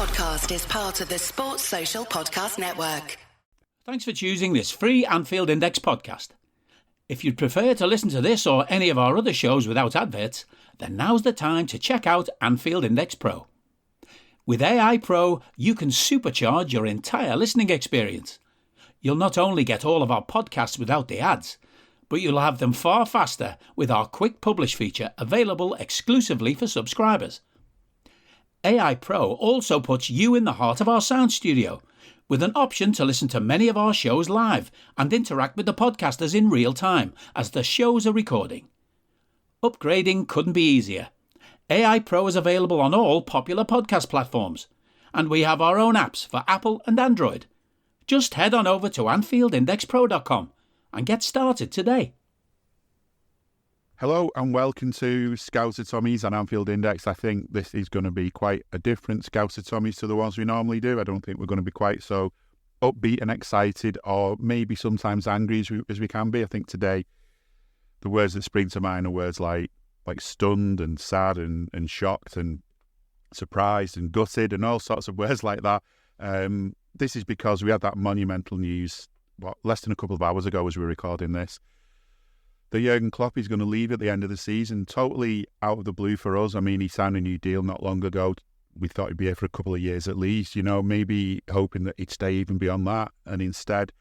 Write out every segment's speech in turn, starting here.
podcast is part of the Sports Social Podcast Network. Thanks for choosing this free Anfield Index podcast. If you'd prefer to listen to this or any of our other shows without adverts, then now's the time to check out Anfield Index Pro. With AI Pro, you can supercharge your entire listening experience. You'll not only get all of our podcasts without the ads, but you'll have them far faster with our quick publish feature available exclusively for subscribers. AI Pro also puts you in the heart of our sound studio, with an option to listen to many of our shows live and interact with the podcasters in real time as the shows are recording. Upgrading couldn't be easier. AI Pro is available on all popular podcast platforms, and we have our own apps for Apple and Android. Just head on over to AnfieldIndexPro.com and get started today. Hello and welcome to Scouser Tommies and Anfield Index. I think this is going to be quite a different Scouser Tommies to the ones we normally do. I don't think we're going to be quite so upbeat and excited, or maybe sometimes angry as we can be. I think today the words that spring to mind are words like stunned and sad and shocked and surprised and gutted and all sorts of words like that. This is because we had that monumental news less than a couple of hours ago as we were recording this. The Jurgen Klopp is going to leave at the end of the season, totally out of the blue for us. I mean, he signed a new deal not long ago. We thought he'd be here for a couple of years at least, maybe hoping that he'd stay even beyond that. And instead,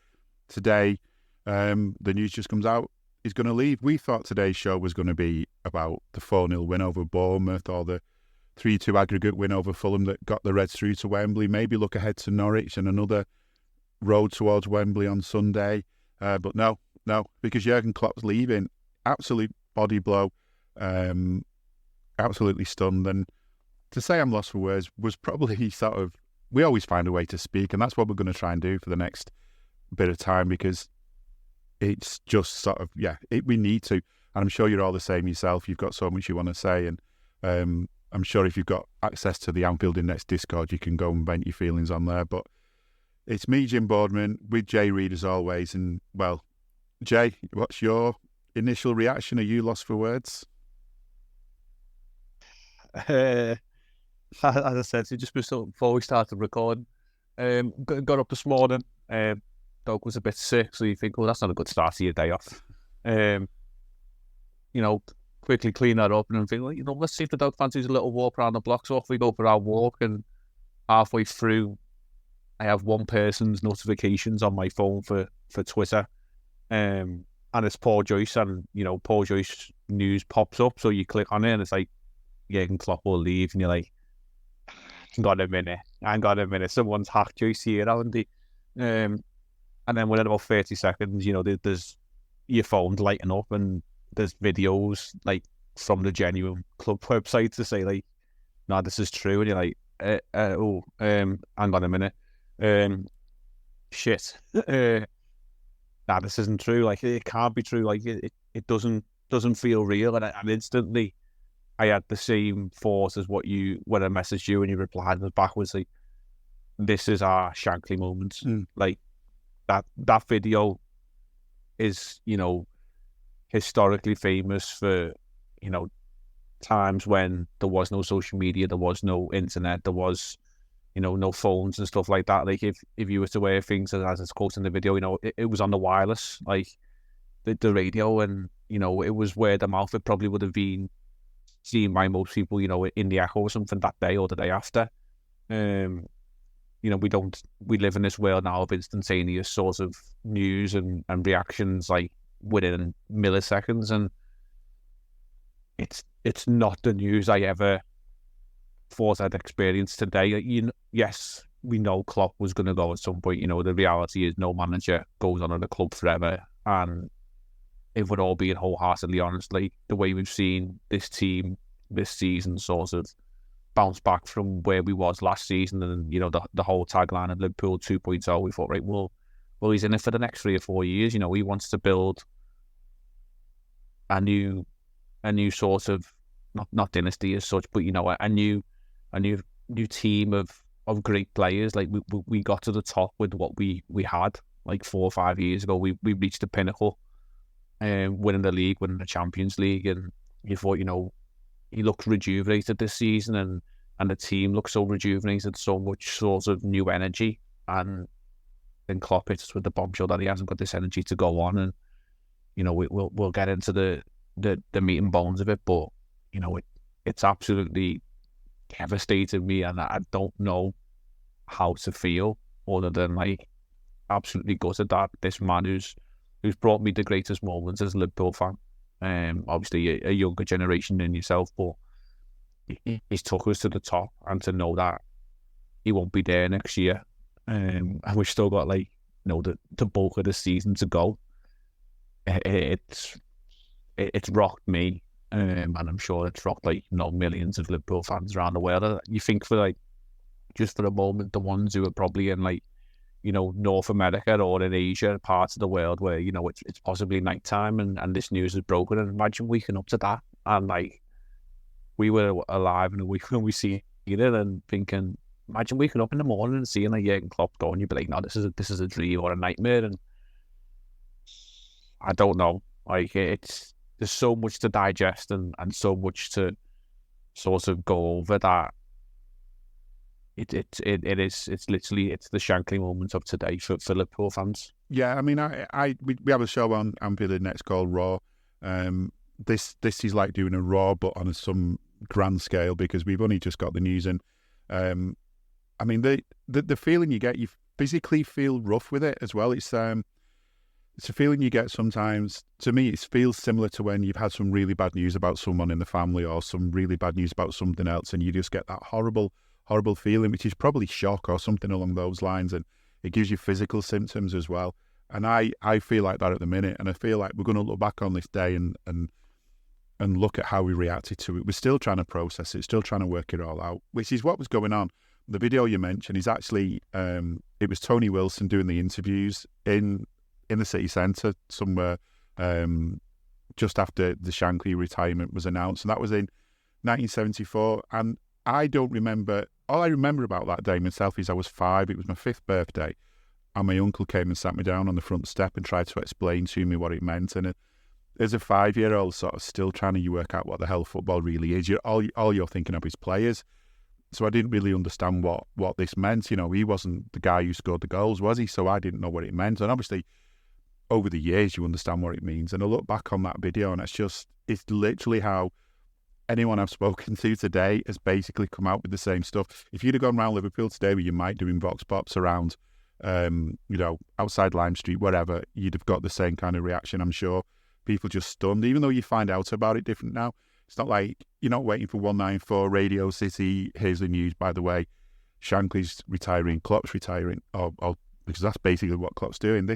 today, the news just comes out, he's going to leave. We thought today's show was going to be about the 4-0 win over Bournemouth or the 3-2 aggregate win over Fulham that got the Reds through to Wembley. Maybe look ahead to Norwich and another road towards Wembley on Sunday. But no, because Jurgen Klopp's leaving. Absolute body blow. Absolutely stunned. And to say I'm lost for words was probably we always find a way to speak, and that's what we're going to try and do for the next bit of time, because it's just we need to. And I'm sure you're all the same yourself. You've got so much you want to say, and I'm sure if you've got access to the Anfield Index Discord, you can go and vent your feelings on there. But it's me, Jim Boardman, with Jay Reid as always. And, well, Jay, what's your initial reaction? Are you lost for words? As I said, just before we started recording, got up this morning. Dog was a bit sick, so you think, well, that's not a good start to your day off. Quickly clean that up and think, let's see if the dog fancies a little walk around the block. So off we go for our walk, and halfway through, I have one person's notifications on my phone for Twitter, and it's Paul Joyce, and Paul Joyce news pops up. So you click on it, and it's like Jurgen Klopp will leave, and you're like, hang on a minute, someone's hacked Joyce here, haven't they? And then within about 30 seconds, there's your phone's lighting up, and there's videos from the genuine club website to say no, this is true, and you're like, hang on a minute, shit, nah, this isn't true. It can't be true. It doesn't feel real, and instantly, I had the same thought as when I messaged you and you replied back was like, this is our Shankly moment. That video is historically famous for times when there was no social media, there was no internet, there was no phones and stuff like that. If you were to wear things as it's quoted in the video, it was on the wireless, the radio, and it was word of mouth. It probably would have been seen by most people, in the Echo or something that day or the day after. We live in this world now of instantaneous sort of news and reactions within milliseconds, and it's not the news I ever thought I'd experienced today. Yes, we know Klopp was going to go at some point. The reality is no manager goes on at a club forever, and if we're all being wholeheartedly honest, the way we've seen this team this season sort of bounce back from where we was last season, and the whole tagline of Liverpool 2.0, we thought, right, well he's in it for the next 3 or 4 years. He wants to build a new sort of not dynasty as such, but a new team of great players. We got to the top with what we had 4 or 5 years ago. We reached the pinnacle, winning the league, winning the Champions League, and you thought he looked rejuvenated this season, and and the team looks so rejuvenated, so much sort of new energy, and then Klopp hits us with the bombshell that he hasn't got this energy to go on, and we'll get into the meat and bones of it, but it's absolutely devastated me, and I don't know how to feel other than like absolutely gutted that this man who's brought me the greatest moments as a Liverpool fan, obviously a younger generation than yourself, but he's took us to the top, and to know that he won't be there next year, and we've still got the bulk of the season to go. It's rocked me, and I'm sure it's rocked millions of Liverpool fans around the world. You think for just for a moment, the ones who are probably in North America or in Asia, parts of the world where it's possibly nighttime and this news is broken, and imagine waking up to that, and we were alive in a week when we see it and thinking, imagine waking up in the morning and seeing Jurgen Klopp going, you'd be like, no, this is a dream or a nightmare. And I don't know, there's so much to digest and so much to sort of go over that it's literally the Shankly moment of today for Liverpool fans. Yeah, I mean, we have a show on Anfield Index called Raw. This is like doing a Raw, but on some grand scale, because we've only just got the news in. I mean, the feeling you get, you physically feel rough with it as well. It's a feeling you get sometimes. To me, it feels similar to when you've had some really bad news about someone in the family, or some really bad news about something else, and you just get that horrible feeling, which is probably shock or something along those lines, and it gives you physical symptoms as well. And I feel like that at the minute, and I feel like we're going to look back on this day and look at how we reacted to it. We're still trying to process it, still trying to work it all out, which is what was going on. The video you mentioned is actually, it was Tony Wilson doing the interviews in the city centre somewhere, just after the Shankly retirement was announced, and that was in 1974. And I don't remember. All I remember about that day myself is I was 5. It was my 5th birthday, and my uncle came and sat me down on the front step and tried to explain to me what it meant. And as a 5-year-old, sort of still trying to work out what the hell football really is, all you're thinking of is players. So I didn't really understand what this meant. He wasn't the guy who scored the goals, was he? So I didn't know what it meant. And obviously, over the years, you understand what it means. And I look back on that video, and it's literally how anyone I've spoken to today has basically come out with the same stuff. If you'd have gone around Liverpool today with your mic doing vox pops around, outside Lime Street, wherever, you'd have got the same kind of reaction, I'm sure. People just stunned, even though you find out about it different now. It's not like you're not waiting for 194 Radio City. Here's the news, by the way. Shankly's retiring, Klopp's retiring, or because that's basically what Klopp's doing.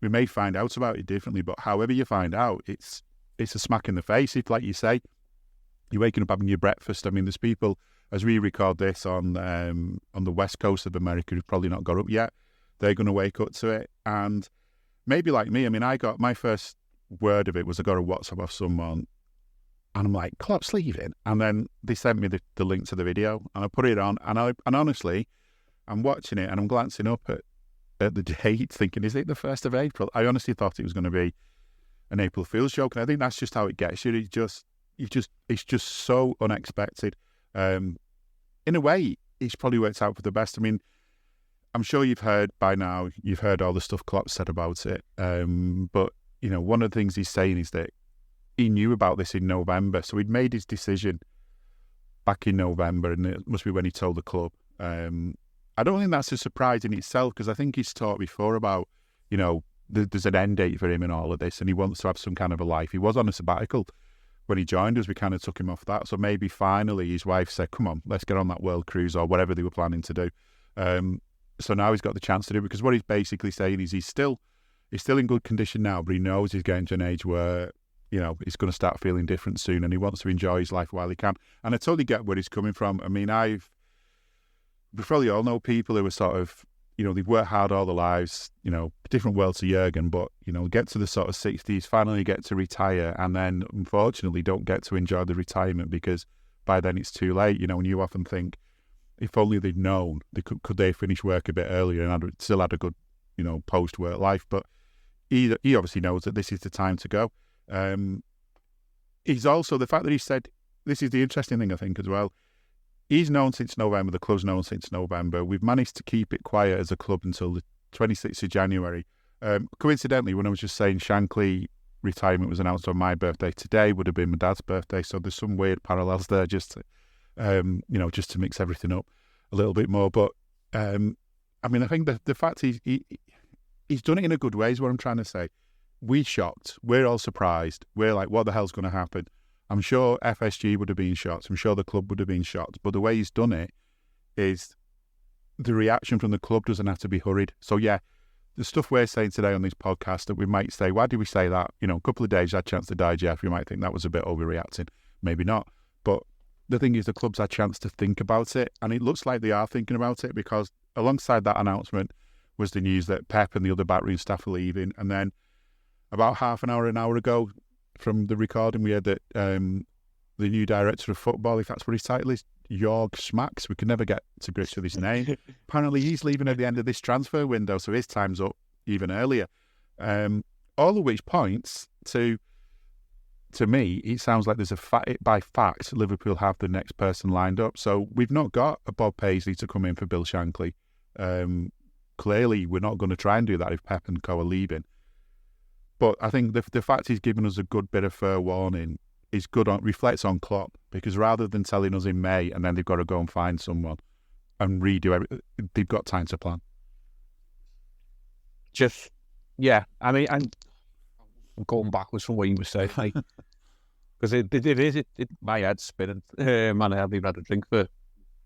We may find out about it differently, but however you find out, it's a smack in the face. If, like you say, you're waking up having your breakfast. I mean, there's people, as we record this on the west coast of America, who've probably not got up yet. They're going to wake up to it, and maybe like me. I mean, I got my first word of it was I got a WhatsApp off someone, and I'm like, Klopp's leaving, and then they sent me the link to the video, and I put it on, and honestly, I'm watching it and I'm glancing up at the date, thinking, is it the 1st of April? I honestly thought it was going to be an April Fool's joke, and I think that's just how it gets you. It's just so unexpected. In a way, it's probably worked out for the best. I mean, I'm sure you've heard by now, all the stuff Klopp said about it. But, one of the things he's saying is that he knew about this in November. So he'd made his decision back in November, and it must be when he told the club. I don't think that's a surprise in itself, because I think he's talked before about, there's an end date for him in all of this, and he wants to have some kind of a life. He was on a sabbatical when he joined us. We kind of took him off that. So maybe finally his wife said, come on, let's get on that world cruise, or whatever they were planning to do. So now he's got the chance to do it, because what he's basically saying is he's still in good condition now, but he knows he's getting to an age where, he's going to start feeling different soon, and he wants to enjoy his life while he can. And I totally get where he's coming from. I mean, we probably all know people who are sort of, they've worked hard all their lives, different world to Jurgen, but, get to the sort of 60s, finally get to retire, and then unfortunately don't get to enjoy the retirement because by then it's too late, and you often think, if only they'd known, could they finish work a bit earlier and still had a good, post-work life. But he obviously knows that this is the time to go. He's also, the fact that he said, this is the interesting thing, I think, as well, he's known since November. The club's known since November. We've managed to keep it quiet as a club until the 26th of January. Coincidentally, when I was just saying Shankly retirement was announced on my birthday, today would have been my dad's birthday. So there's some weird parallels there, just to, just to mix everything up a little bit more. But I think the fact he's done it in a good way is what I'm trying to say. We're shocked. We're all surprised. We're like, what the hell's going to happen? I'm sure FSG would have been shocked. I'm sure the club would have been shocked. But the way he's done it is the reaction from the club doesn't have to be hurried. So, yeah, the stuff we're saying today on this podcast that we might say, why did we say that? A couple of days, had a chance to digest. We might think that was a bit overreacting. Maybe not. But the thing is, the club's had a chance to think about it. And it looks like they are thinking about it, because alongside that announcement was the news that Pep and the other backroom staff are leaving. And then about half an hour ago from the recording, we heard that the new director of football, if that's what his title is, Jörg Smacks, we can never get to grips with his name. Apparently he's leaving at the end of this transfer window, so his time's up even earlier. All of which points to me, it sounds like there's by fact Liverpool have the next person lined up. So we've not got a Bob Paisley to come in for Bill Shankly. Clearly, we're not going to try and do that if Pep and co are leaving. But I think the fact he's given us a good bit of fair warning is good. Reflects on Klopp, because rather than telling us in May and then they've got to go and find someone and redo everything, they've got time to plan. I'm going backwards from what you were saying, because my head's spinning. Man, I haven't even had a drink for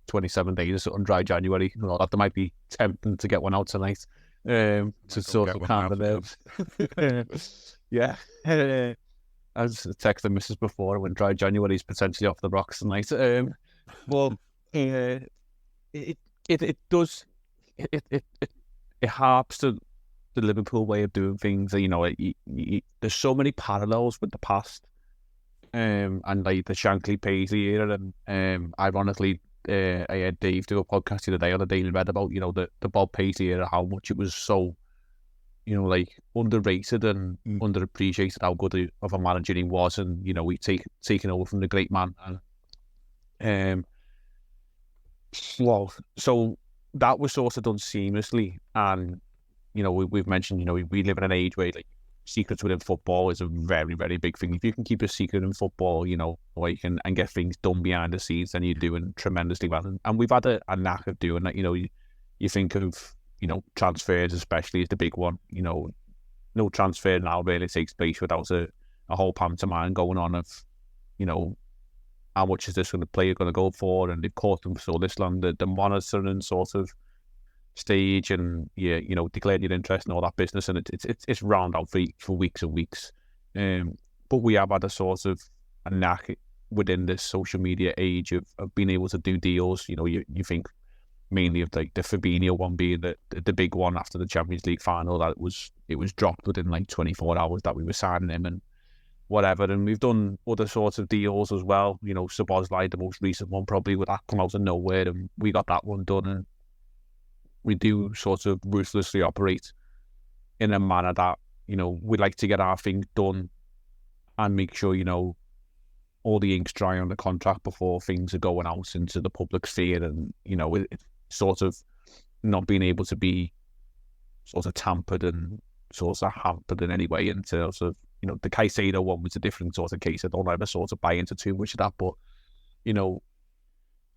27 days on dry January. That might be tempting to get one out tonight. To sort of calm the nerves. Yeah. I was texting Mrs. before when dry January is potentially off the rocks tonight. It harps to the Liverpool way of doing things. There's so many parallels with the past, and like the Shankly Paisley era, and ironically, I had Dave do a podcast the other day on the Daily Red about the Bob Paisley era, how much it was so underrated and underappreciated, how good of a manager he was, and we taken over from the great man. And so that was sort of done seamlessly. And we've mentioned we live in an age where secrets within football is a very, very big thing. If you can keep a secret in football, and get things done behind the scenes, then you're doing tremendously well. And we've had a knack of doing that. You think of transfers especially is the big one. No transfer now really takes place without a whole pantomime going on of how much is this player going to go for, and they've caught them for this long. The monitoring sort of stage, and declared your interest and all that business, and it's round out for weeks and weeks. But we have had a sort of a knack within this social media age of being able to do deals. You think mainly of the Fabinho one being the big one after the Champions League final, that it was dropped within 24 hours that we were signing him and whatever. And we've done other sorts of deals as well. Szoboszlai, the most recent one, probably, with that come out of nowhere, and we got that one done. And we do sort of ruthlessly operate in a manner that, we like to get our things done and make sure, all the ink's dry on the contract before things are going out into the public sphere. And, it's sort of not being able to be sort of tampered and sort of hampered in any way. And sort of, the Caicedo one was a different sort of case. I don't ever sort of buy into too much of that, but,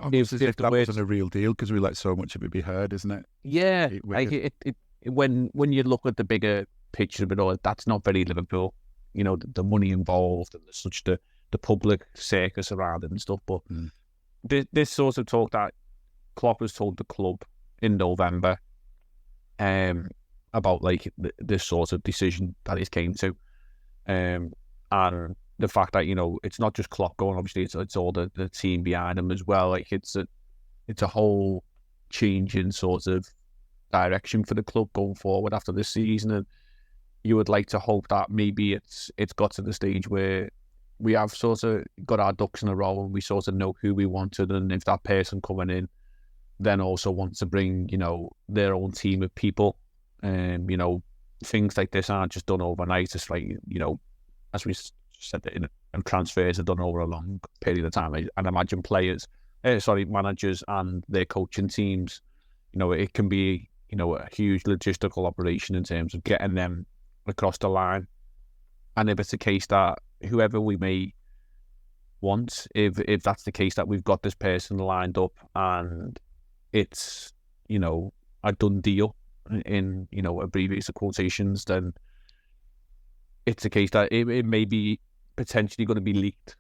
if that wasn't a real deal, because we let so much of it be heard, isn't it? Yeah, when you look at the bigger picture of it all, that's not very Liverpool. The money involved and such the public circus around it and stuff. But this sort of talk that Klopp has told the club in November about this sort of decision that he's came to, and the fact that it's not just Klopp going, obviously it's all the team behind him as well. It's a whole change in sort of direction for the club going forward after this season, and you would like to hope that maybe it's got to the stage where we have sort of got our ducks in a row and we sort of know who we wanted, and if that person coming in then also wants to bring their own team of people, things like this aren't just done overnight. It's as we said, and transfers are done over a long period of time. And imagine players managers and their coaching teams, it can be, a huge logistical operation in terms of getting them across the line. And if it's a case that whoever we may want, if that's the case that we've got this person lined up and it's, a done deal in, abbreviated quotations, then it's a case that it may be potentially going to be leaked,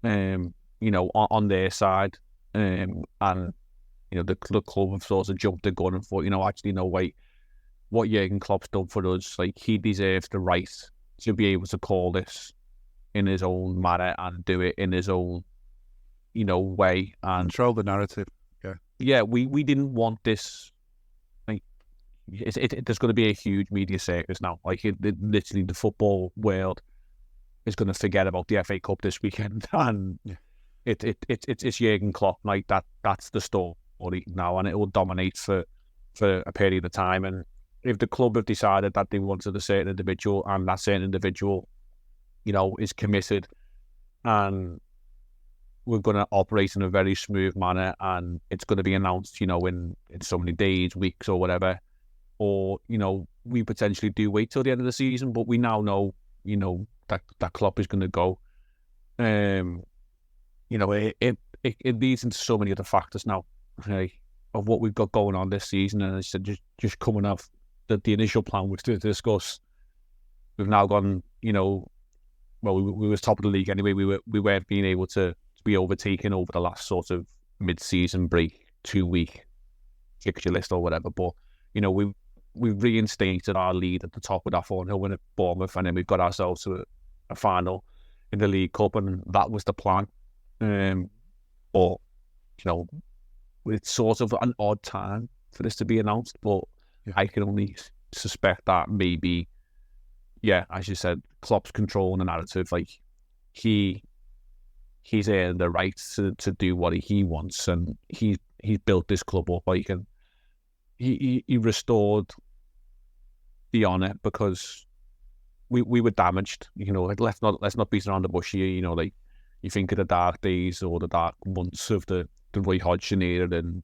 on their side. And, the club have sort of jumped the gun and thought, actually, no, wait, what Jurgen Klopp's done for us, like, he deserves the right to be able to call this in his own manner and do it in his own, way. And control the narrative. Yeah. Yeah, we didn't want this. Like, there's going to be a huge media circus now. Like, literally, the football world is going to forget about the FA Cup this weekend, and it's Jurgen Klopp. Like, that's the story now, and it will dominate for a period of time. And if the club have decided that they wanted a certain individual, and that certain individual, is committed, and we're going to operate in a very smooth manner, and it's going to be announced, in so many days, weeks, or whatever, or we potentially do wait till the end of the season, but we now know, that Klopp is going to go. It leads into so many other factors now, of what we've got going on this season, and it's just coming off the initial plan was to discuss. We've now gone, well, we were top of the league anyway. We weren't being able to be overtaken over the last sort of mid-season break, 2-week fixture list or whatever. But we've reinstated our lead at the top with our 4-0 win at Bournemouth, and then we've got ourselves to a final in the League Cup, and that was the plan. But it's sort of an odd time for this to be announced, but I can only suspect that maybe, as you said, Klopp's controlling the narrative. Like, he's earned the right to do what he wants, and he's built this club up. Like, and he restored the honour, because we were damaged. Let's not beat around the bush here. Like, you think of the dark days or the dark months of the Roy Hodgson era, and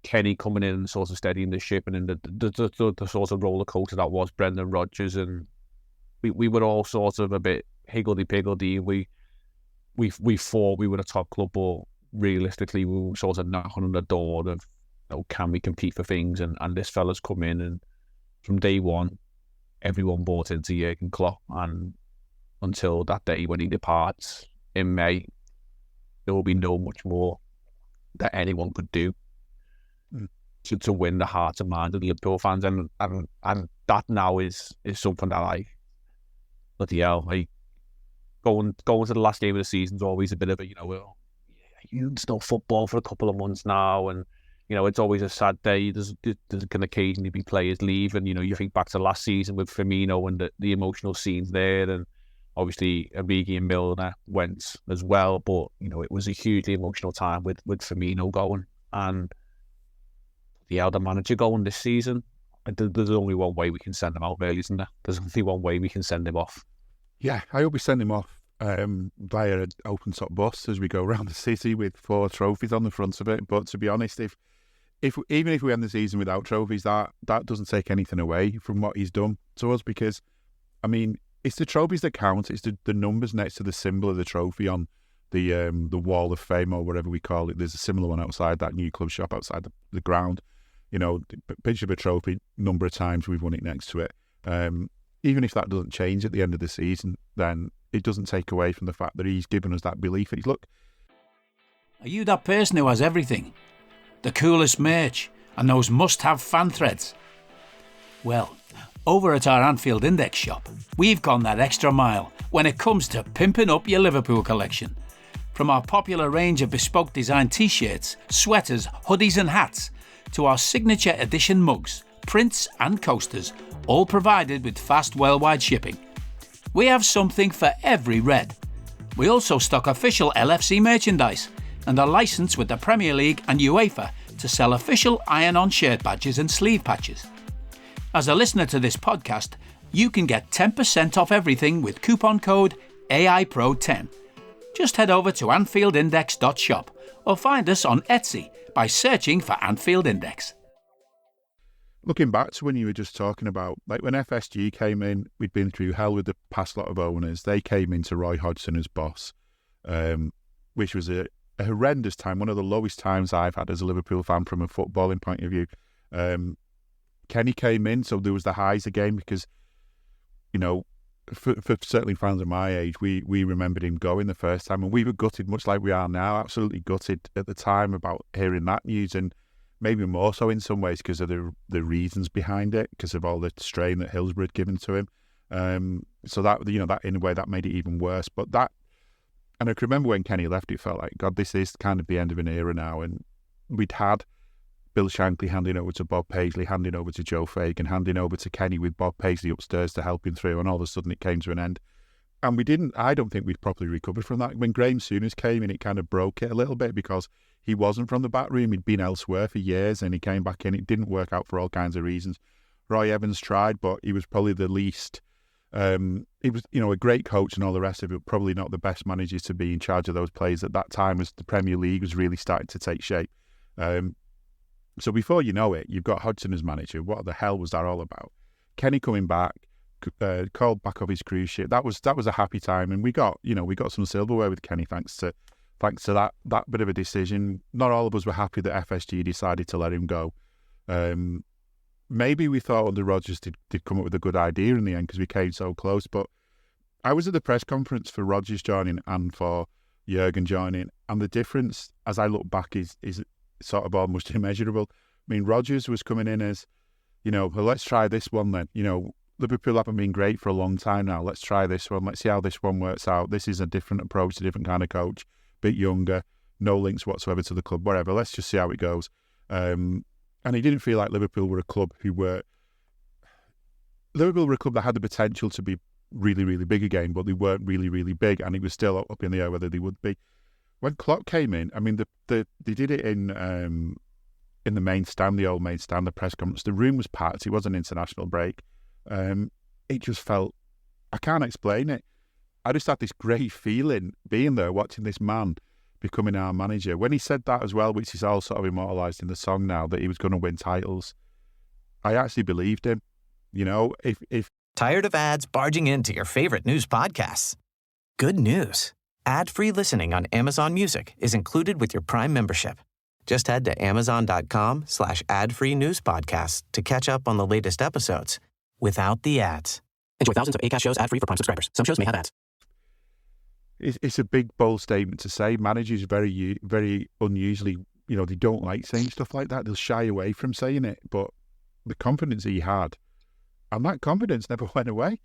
Kenny coming in and sort of steadying the ship, and then the sort of roller coaster that was Brendan Rodgers, and we were all sort of a bit higgledy-piggledy. We thought we were a top club, but realistically we were sort of knocking on the door of, can we compete for things? And this fella's come in, and from day one, everyone bought into Jurgen Klopp, and until that day when he departs in May, there will be no much more that anyone could do to win the hearts and minds of the Liverpool fans, and that now is something that bloody hell, like, going to the last game of the season is always a bit of a, you still football for a couple of months now, and it's always a sad day. There can occasionally be players leave, and you think back to last season with Firmino and the emotional scenes there, and obviously Origi and Milner went as well, but it was a hugely emotional time with Firmino going, and the other manager going this season. There's only one way we can send him out, really, isn't there? There's only one way we can send him off. Yeah, I hope we send him off via an open-top bus as we go around the city with 4 trophies on the front of it. But to be honest, if even if we end the season without trophies, that doesn't take anything away from what he's done to us, because, I mean, it's the trophies that count. It's the numbers next to the symbol of the trophy on the wall of fame, or whatever we call it. There's a similar one outside that new club shop outside the ground. Picture of a trophy, number of times we've won it next to it. Even if that doesn't change at the end of the season, then it doesn't take away from the fact that he's given us that belief. Look. Are you that person who has everything? The coolest merch and those must-have fan threads? Well, over at our Anfield Index shop, we've gone that extra mile when it comes to pimping up your Liverpool collection. From our popular range of bespoke design t-shirts, sweaters, hoodies and hats, to our signature edition mugs, prints and coasters, all provided with fast worldwide shipping. We have something for every red. We also stock official LFC merchandise and are licensed with the Premier League and UEFA to sell official iron-on shirt badges and sleeve patches. As a listener to this podcast, you can get 10% off everything with coupon code AIPRO10. just head over to AnfieldIndex.shop or find us on Etsy by searching for Anfield Index. Looking back to when you were just talking about, like when FSG came in, we'd been through hell with the past lot of owners. They came into Roy Hodgson as boss, which was a horrendous time, one of the lowest times I've had as a Liverpool fan from a footballing point of view. Kenny came in, so there was the highs again because, you know, for certainly fans of my age, we remembered him going the first time, and we were gutted, much like we are now, absolutely gutted at the time about hearing that news, and maybe more so in some ways because of the reasons behind it, because of all the strain that Hillsborough had given to him. So that, you know, that in a way that made it even worse. But that, and I can remember when Kenny left, it felt like, God, this is kind of the end of an era now. And we'd had Bill Shankly handing over to Bob Paisley, handing over to Joe Fagan, handing over to Kenny with Bob Paisley upstairs to help him through, and all of a sudden it came to an end. And I don't think we'd properly recovered from that. When Graham Souness came in, it kind of broke it a little bit because he wasn't from the back room. He'd been elsewhere for years and he came back in. It didn't work out for all kinds of reasons. Roy Evans tried, but he was probably the least. He was, you know, a great coach and all the rest of it, probably not the best manager to be in charge of those players at that time as the Premier League was really starting to take shape. So before you know it, you've got Hodgson as manager. What the hell was that all about? Kenny coming back, called back off his cruise ship. That was a happy time, and we got some silverware with Kenny thanks to that bit of a decision. Not all of us were happy that FSG decided to let him go. Maybe we thought under Rodgers did come up with a good idea in the end because we came so close. But I was at the press conference for Rodgers joining and for Jurgen joining, and the difference, as I look back, is sort of almost immeasurable. I mean, Rodgers was coming in as, you know, well, let's try this one then. You know, Liverpool haven't been great for a long time now. Let's try this one. Let's see how this one works out. This is a different approach, a different kind of coach, bit younger, no links whatsoever to the club, whatever. Let's just see how it goes. And he didn't feel like Liverpool were a club that had the potential to be really, really big again, but they weren't really, really big, and it was still up in the air whether they would be. When Klopp came in, I mean, they did it in the main stand, the old main stand, the press conference. The room was packed. It was an international break. It just felt, I can't explain it. I just had this great feeling being there, watching this man becoming our manager. When he said that as well, which is all sort of immortalised in the song now, that he was going to win titles, I actually believed him. You know, if Tired of ads barging into your favorite news podcasts? Good news. Ad-free listening on Amazon Music is included with your Prime membership. Just head to amazon.com/ad-free news podcasts to catch up on the latest episodes without the ads. Enjoy thousands of Acast shows ad-free for Prime subscribers. Some shows may have ads. It's a big, bold statement to say. Managers very, very unusually, you know, they don't like saying stuff like that. They'll shy away from saying it. But the confidence he had, and that confidence never went away.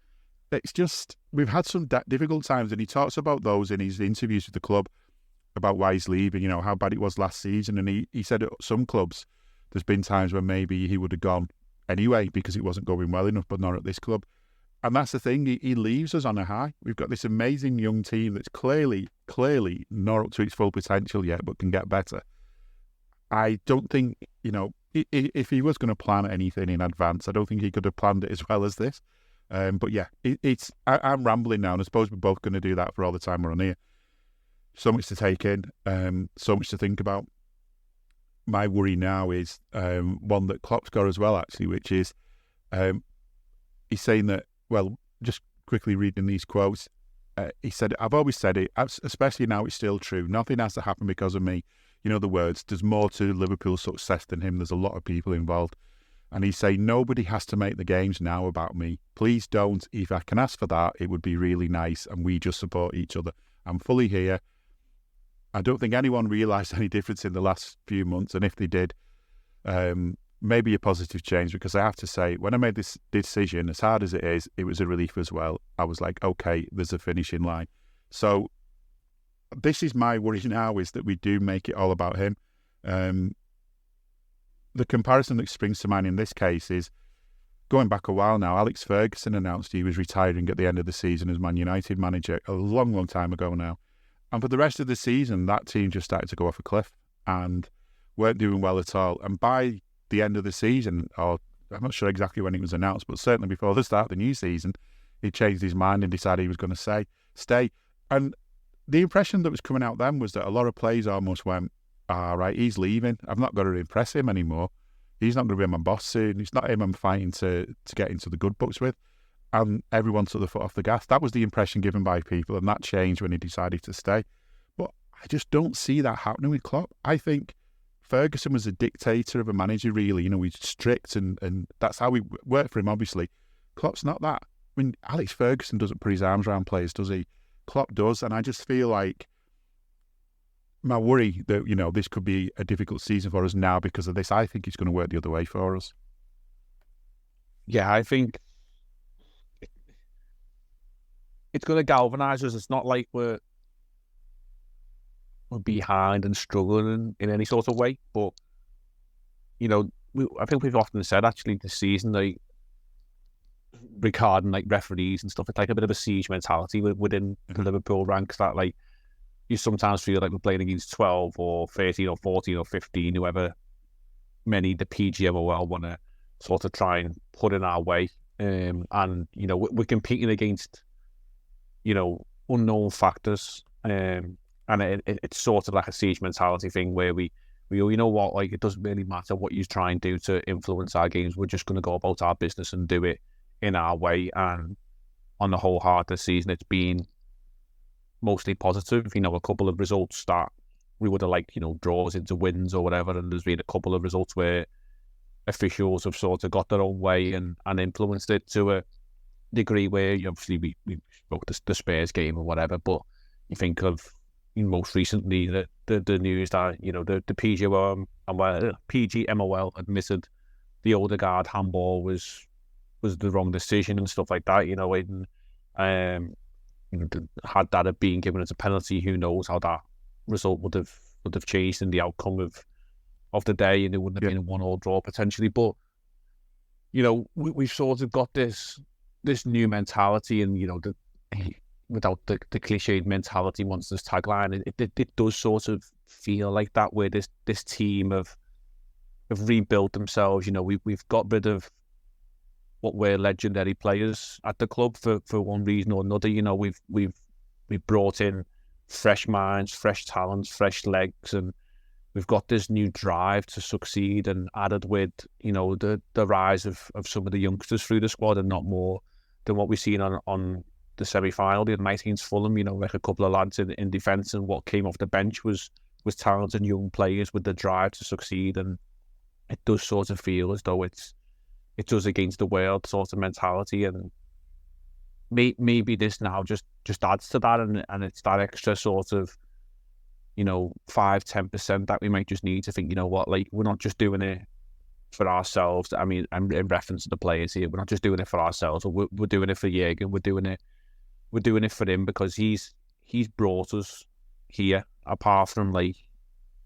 It's just, we've had some difficult times, and he talks about those in his interviews with the club about why he's leaving, you know, how bad it was last season. And he said at some clubs, there's been times when maybe he would have gone anyway because it wasn't going well enough, but not at this club. And that's the thing, he leaves us on a high. We've got this amazing young team that's clearly not up to its full potential yet, but can get better. I don't think, you know, if he was going to plan anything in advance, I don't think he could have planned it as well as this. But yeah, I'm rambling now, and I suppose we're both going to do that for all the time we're on here. So much to take in, so much to think about. My worry now is one that Klopp's got as well, actually, which is he's saying that, well, just quickly reading these quotes, he said, I've always said it, especially now it's still true. Nothing has to happen because of me. You know the words, there's more to Liverpool's success than him. There's a lot of people involved. And he's saying, nobody has to make the games now about me. Please don't. If I can ask for that, it would be really nice, and we just support each other. I'm fully here. I don't think anyone realised any difference in the last few months, and if they did, maybe a positive change, because I have to say, when I made this decision, as hard as it is, it was a relief as well. I was like, okay, there's a finishing line. So this is my worry now, is that we do make it all about him. The comparison that springs to mind in this case is, going back a while now, Alex Ferguson announced he was retiring at the end of the season as Man United manager a long, long time ago now. And for the rest of the season, that team just started to go off a cliff and weren't doing well at all. And by the end of the season, or I'm not sure exactly when it was announced, but certainly before the start of the new season, he changed his mind and decided he was going to stay. And the impression that was coming out then was that a lot of players almost went, right, he's leaving. I've not got to impress him anymore. He's not going to be my boss soon. It's not him I'm fighting to get into the good books with. And everyone took the foot off the gas. That was the impression given by people, and that changed when he decided to stay. But I just don't see that happening with Klopp. I think Ferguson was a dictator of a manager, really. He's strict, and that's how we worked for him, obviously. Klopp's not that. I mean, Alex Ferguson doesn't put his arms around players, does he? Klopp does, and I just feel like my worry that, this could be a difficult season for us now because of this. I think it's going to work the other way for us. Yeah, I think it's going to galvanise us. It's not like we're behind and struggling in any sort of way. But, I think we've often said, actually, this season, like, regarding, like, referees and stuff, it's like a bit of a siege mentality within the Liverpool ranks that, like, you sometimes feel like we're playing against 12 or 13 or 14 or 15, whoever many the PGMOL want to sort of try and put in our way. And, we're competing against, unknown factors. And it's sort of like a siege mentality thing where we you know what, like, it doesn't really matter what you try and do to influence our games. We're just going to go about our business and do it in our way. And on the whole heart this season, it's been mostly positive. A couple of results that we would have liked, draws into wins or whatever, and there's been a couple of results where officials have sort of got their own way and influenced it to a degree where, obviously, we spoke the Spurs game or whatever, but you think of most recently the news that, the PGMOL admitted the Odegaard handball was the wrong decision and stuff like that, had that have been given as a penalty, who knows how that result would have changed in the outcome of the day, and it wouldn't have been a 1-1 draw potentially. But we've sort of got this new mentality, and without the cliched mentality monsters tagline, it does sort of feel like that, where this team have rebuilt themselves. We've got rid of what were legendary players at the club for one reason or another. We've brought in fresh minds, fresh talents, fresh legs, and we've got this new drive to succeed, and added with, the rise of some of the youngsters through the squad, and not more than what we've seen on the semi-final the other night against Fulham. Like a couple of lads in defence, and what came off the bench was talented young players with the drive to succeed. And it does sort of feel as though it's us against the world sort of mentality, and maybe this now just adds to that, and it's that extra sort of 5-10% that we might just need to think, what, like, we're not just doing it for ourselves. I mean, I'm in reference to the players here, we're not just doing it for ourselves, we're doing it for Jurgen, we're doing it for him, because he's brought us here. Apart from, like,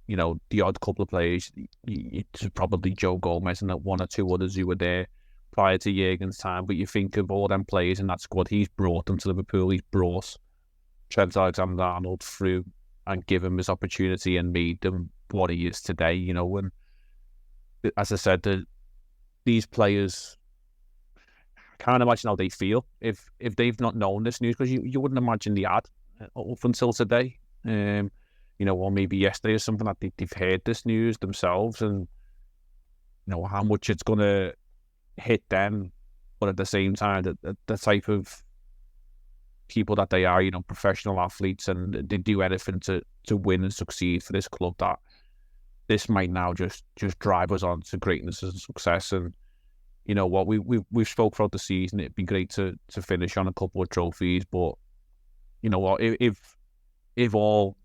the odd couple of players, it's probably Joe Gomez and one or two others who were there prior to Jurgen's time. But you think of all them players in that squad, he's brought them to Liverpool. He's brought Trent Alexander-Arnold through and given him his opportunity and made them what he is today. And as I said, these players, I can't imagine how they feel if they've not known this news, because you wouldn't imagine they had up until today. Or maybe yesterday or something, that they've heard this news themselves, and how much it's going to hit them. But at the same time, the type of people that they are, professional athletes, and they do anything to win and succeed for this club, that this might now just drive us on to greatness and success. And what we've spoke throughout the season, it'd be great to finish on a couple of trophies, but what, if all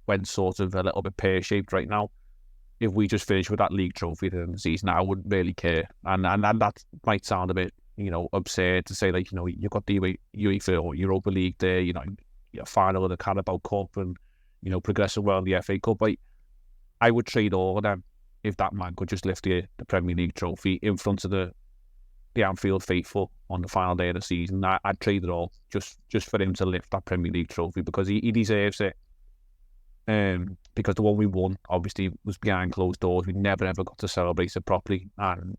went sort of a little bit pear-shaped right now, if we just finish with that league trophy at the end of the season, I wouldn't really care. And that might sound a bit, absurd to say, like, you've got the UEFA or Europa League there, your final of the Carabao Cup, and, progressing well in the FA Cup. Like, I would trade all of them if that man could just lift the Premier League trophy in front of the Anfield faithful on the final day of the season. I'd trade it all just for him to lift that Premier League trophy, because he deserves it. Because the one we won obviously was behind closed doors. We never ever got to celebrate it properly, and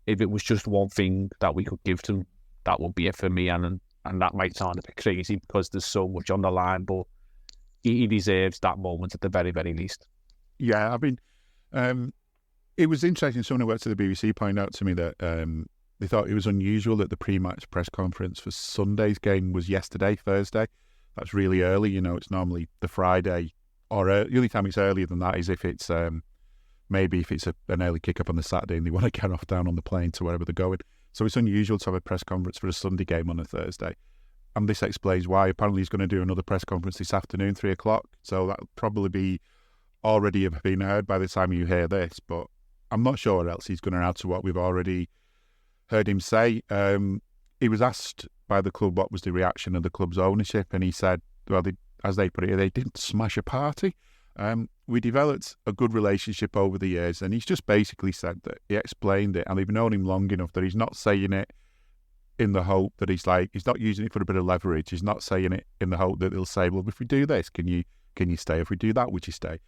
if it was just one thing that we could give to him, that would be it for me. And And that might sound a bit crazy because there's so much on the line, but he deserves that moment at the very, very least. Yeah, I mean, it was interesting. Someone who worked at the BBC pointed out to me that they thought it was unusual that the pre-match press conference for Sunday's game was yesterday, Thursday. That's really early. It's normally the Friday, or the only time it's earlier than that is if it's maybe if it's an early kick-up on the Saturday and they want to get off down on the plane to wherever they're going. So it's unusual to have a press conference for a Sunday game on a Thursday. And this explains why. Apparently he's going to do another press conference this afternoon, 3:00. So that'll probably be already have been heard by the time you hear this. But I'm not sure what else he's going to add to what we've already heard him say. He was asked by the club what was the reaction of the club's ownership, and he said, well, as they put it, they didn't smash a party. We developed a good relationship over the years, and he's just basically said that he explained it, and they've known him long enough that he's not saying it in the hope that he's not using it for a bit of leverage. He's not saying it in the hope that they'll say, well, if we do this, can you stay? If we do that, would you stay?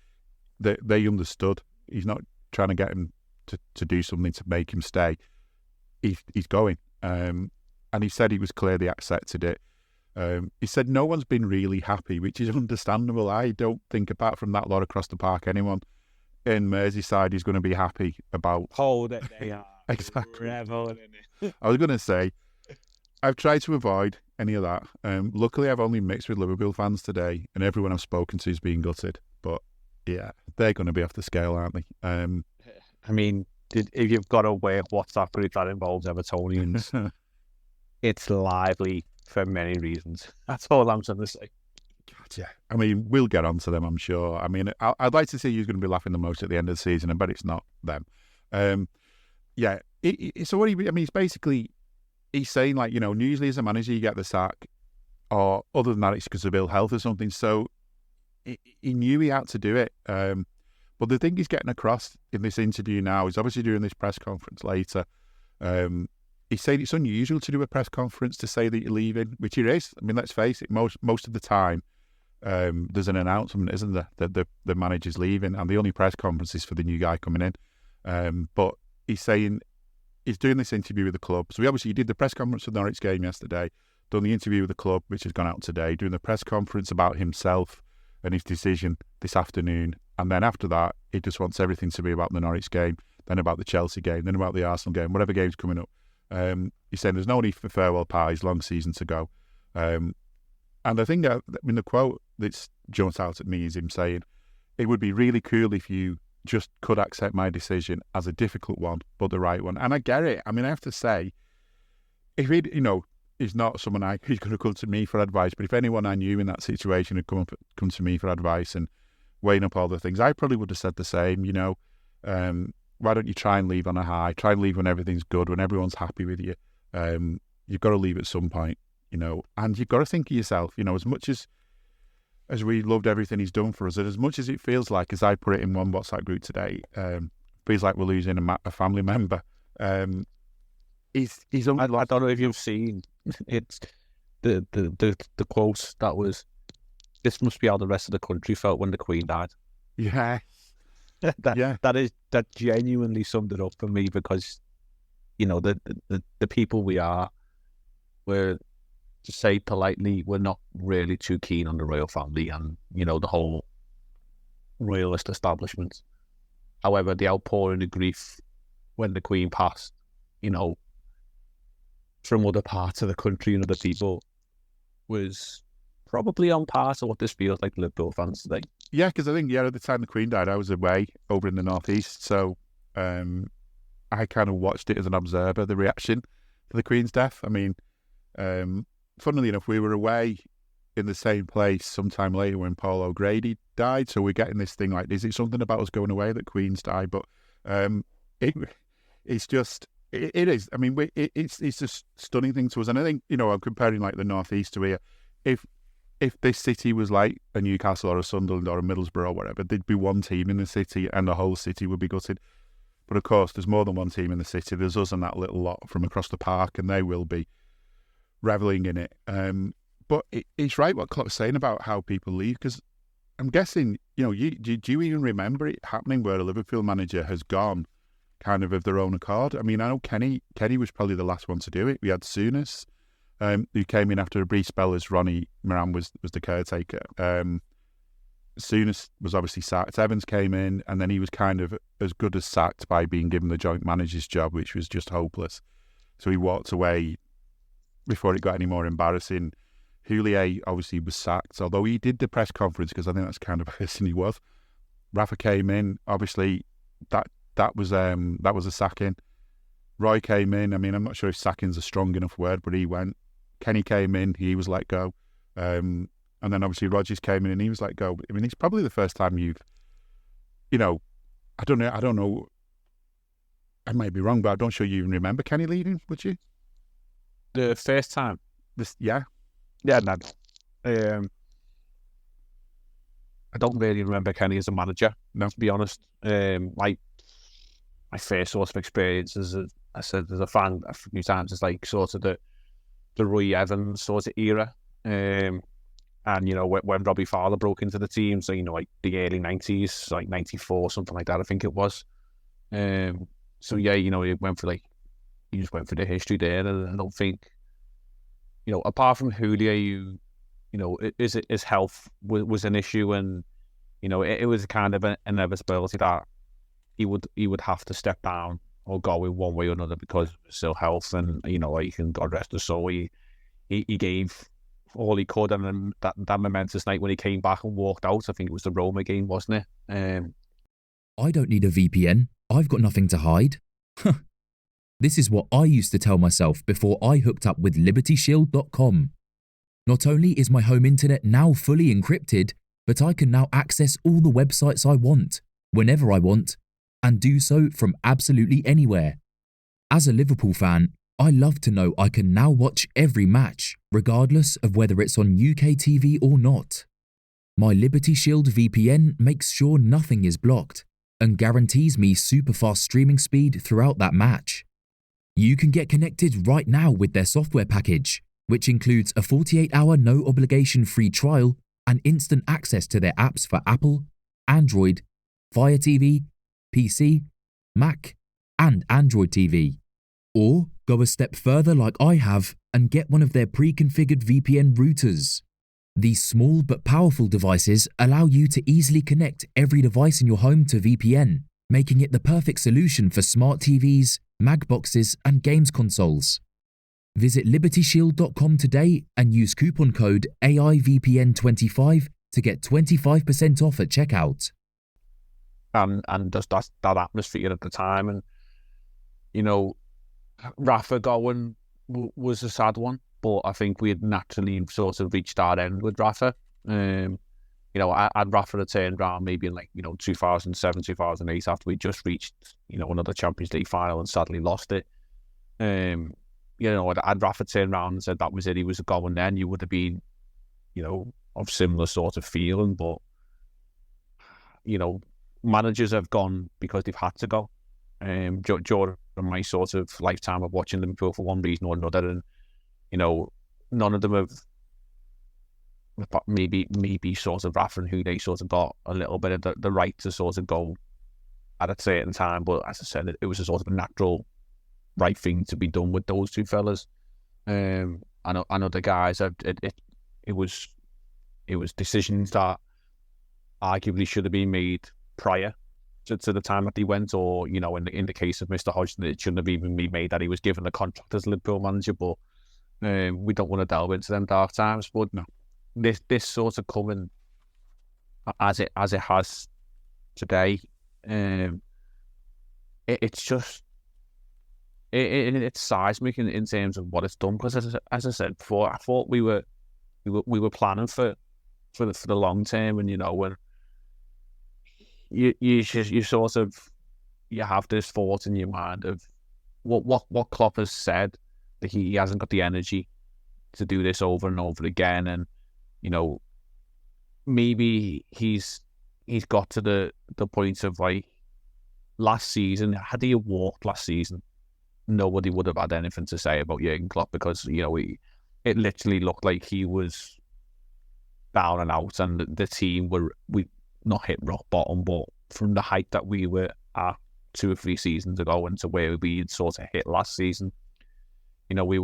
They understood. He's not trying to get him to do something to make him stay. He's going. And he said he was clear they accepted it. He said no one's been really happy, which is understandable. I don't think, apart from that lot across the park, anyone in Merseyside is going to be happy about... Oh, they are. Exactly. Reveling in it. I was going to say, I've tried to avoid any of that. Luckily, I've only mixed with Liverpool fans today, and everyone I've spoken to is being gutted. But yeah, they're going to be off the scale, aren't they? I mean, if you've got a WhatsApp group that involves Evertonians, it's lively for many reasons. That's all I'm trying to say. Yeah, I mean, we'll get on to them, I'm sure. I mean, I'd like to see who's going to be laughing the most at the end of the season, but it's not them. Yeah, so what he's basically, he's saying, like, usually as a manager you get the sack, or other than that it's because of ill health or something. So he knew he had to do it. But the thing he's getting across in this interview now, he's obviously doing this press conference later. He's saying it's unusual to do a press conference to say that you're leaving, which it is. I mean, let's face it, most of the time there's an announcement, isn't there, that the manager's leaving, and the only press conference is for the new guy coming in. But he's saying he's doing this interview with the club. So he did the press conference for the Norwich game yesterday, done the interview with the club, which has gone out today, doing the press conference about himself and his decision this afternoon. And then after that, he just wants everything to be about the Norwich game, then about the Chelsea game, then about the Arsenal game, whatever game's coming up. He's saying there's no need for farewell parties, long season to go. And I think, the quote that jumps out at me is him saying, it would be really cool if you just could accept my decision as a difficult one, but the right one. And I get it. I mean, I have to say, if he, is not someone who's going to come to me for advice, but if anyone I knew in that situation had come to me for advice and weighing up all the things, I probably would have said the same. Why don't you try and leave on a high? Try and leave when everything's good, when everyone's happy with you. You've got to leave at some point, and you've got to think of yourself, as much as we loved everything he's done for us, and as much as it feels like, as I put it in one WhatsApp group today, feels like we're losing a family member. He's I don't know if you've seen it's the quote that was, "This must be how the rest of the country felt when the Queen died." Yeah. That genuinely summed it up for me, because the people we are, we're, to say politely, we're not really too keen on the royal family and the whole royalist establishment. However, the outpouring of grief when the Queen passed, from other parts of the country and other people, was probably on par to what this feels like to Liverpool fans today. Yeah, because I think, at the time the Queen died, I was away over in the northeast, so I kind of watched it as an observer, the reaction to the Queen's death. I mean, funnily enough, we were away in the same place sometime later when Paul O'Grady died, so we're getting this thing like, is it something about us going away that Queen's died? But it's just, it is. I mean, it's a stunning thing to us, and I think, I'm comparing like the northeast to here. If this city was like a Newcastle or a Sunderland or a Middlesbrough or whatever, there'd be one team in the city and the whole city would be gutted. But of course, there's more than one team in the city. There's us and that little lot from across the park, and they will be revelling in it. But it's right what Klopp's saying about how people leave, because I'm guessing, do you even remember it happening where a Liverpool manager has gone kind of their own accord? I mean, I know Kenny was probably the last one to do it. We had Souness. who came in after a brief spell as Ronnie Moran was the caretaker. Souness was obviously sacked. Evans came in, and then he was kind of as good as sacked by being given the joint manager's job, which was just hopeless. So he walked away before it got any more embarrassing. Houllier obviously was sacked, although he did the press conference because I think that's kind of the person he was. Rafa came in, obviously that was a sacking. Roy came in. I mean, I'm not sure if sacking's a strong enough word, but he went. Kenny came in, he was let go. And then obviously Rodgers came in and he was let go. I mean, it's probably the first time I don't know. I might be wrong, but I'm not sure you even remember Kenny leaving, would you? The first time? Yeah. Yeah, no. I don't really remember Kenny as a manager, no, to be honest. My first sort of experience, as I said, as a fan a few times, is like sort of the Roy Evans sort of era. And, when Robbie Fowler broke into the team, so, like the early 90s, like 94, something like that, I think it was. So, yeah, he just went for the history there. And I don't think, apart from Houllier, his health was an issue. And, it was kind of an inevitability that he would have to step down or go in one way or another because of his ill health. And, he can God rest his soul. He gave all he could, and then that momentous night when he came back and walked out, I think it was the Roma game, wasn't it? I don't need a VPN. I've got nothing to hide. This is what I used to tell myself before I hooked up with LibertyShield.com. Not only is my home internet now fully encrypted, but I can now access all the websites I want, whenever I want, and do so from absolutely anywhere. As a Liverpool fan, I love to know I can now watch every match, regardless of whether it's on UK TV or not. My Liberty Shield VPN makes sure nothing is blocked and guarantees me super fast streaming speed throughout that match. You can get connected right now with their software package, which includes a 48-hour no-obligation free trial and instant access to their apps for Apple, Android, Fire TV, PC, Mac, and Android TV. Or go a step further like I have and get one of their pre-configured VPN routers. These small but powerful devices allow you to easily connect every device in your home to VPN, making it the perfect solution for smart TVs, Mag boxes, and games consoles. Visit LibertyShield.com today and use coupon code AIVPN25 to get 25% off at checkout. And just that atmosphere at the time, and Rafa going was a sad one, but I think we had naturally sort of reached our end with Rafa. I'd Rafa had turned around maybe in 2007, 2008 after we just reached another Champions League final and sadly lost it. I'd Rafa turned around and said that was it. He was going then. You would have been, of similar sort of feeling, but managers have gone because they've had to go. During my sort of lifetime of watching Liverpool for one reason or another, and none of them have maybe sort of Rafa and who they sort of got a little bit of the right to sort of go at a certain time, but as I said, it was a sort of a natural right thing to be done with those two fellas. I know the guys, it was decisions that arguably should have been made prior to the time that he went, or in the case of Mr. Hodgson, it shouldn't have even been made that he was given a contract as Liverpool manager. But we don't want to delve into them dark times. But no, this sort of coming as it has today, it's just it's seismic in terms of what it's done. Because as I said before, I thought we were planning for the long term, and when you sort of have this thought in your mind of what Klopp has said, that he hasn't got the energy to do this over and over again, and maybe he's got to the point of last season. Had he walked last season, nobody would have had anything to say about Jurgen Klopp, because it literally looked like he was down and out, and the team we not hit rock bottom, but from the height that we were at 2 or 3 seasons ago into where we had sort of hit last season, we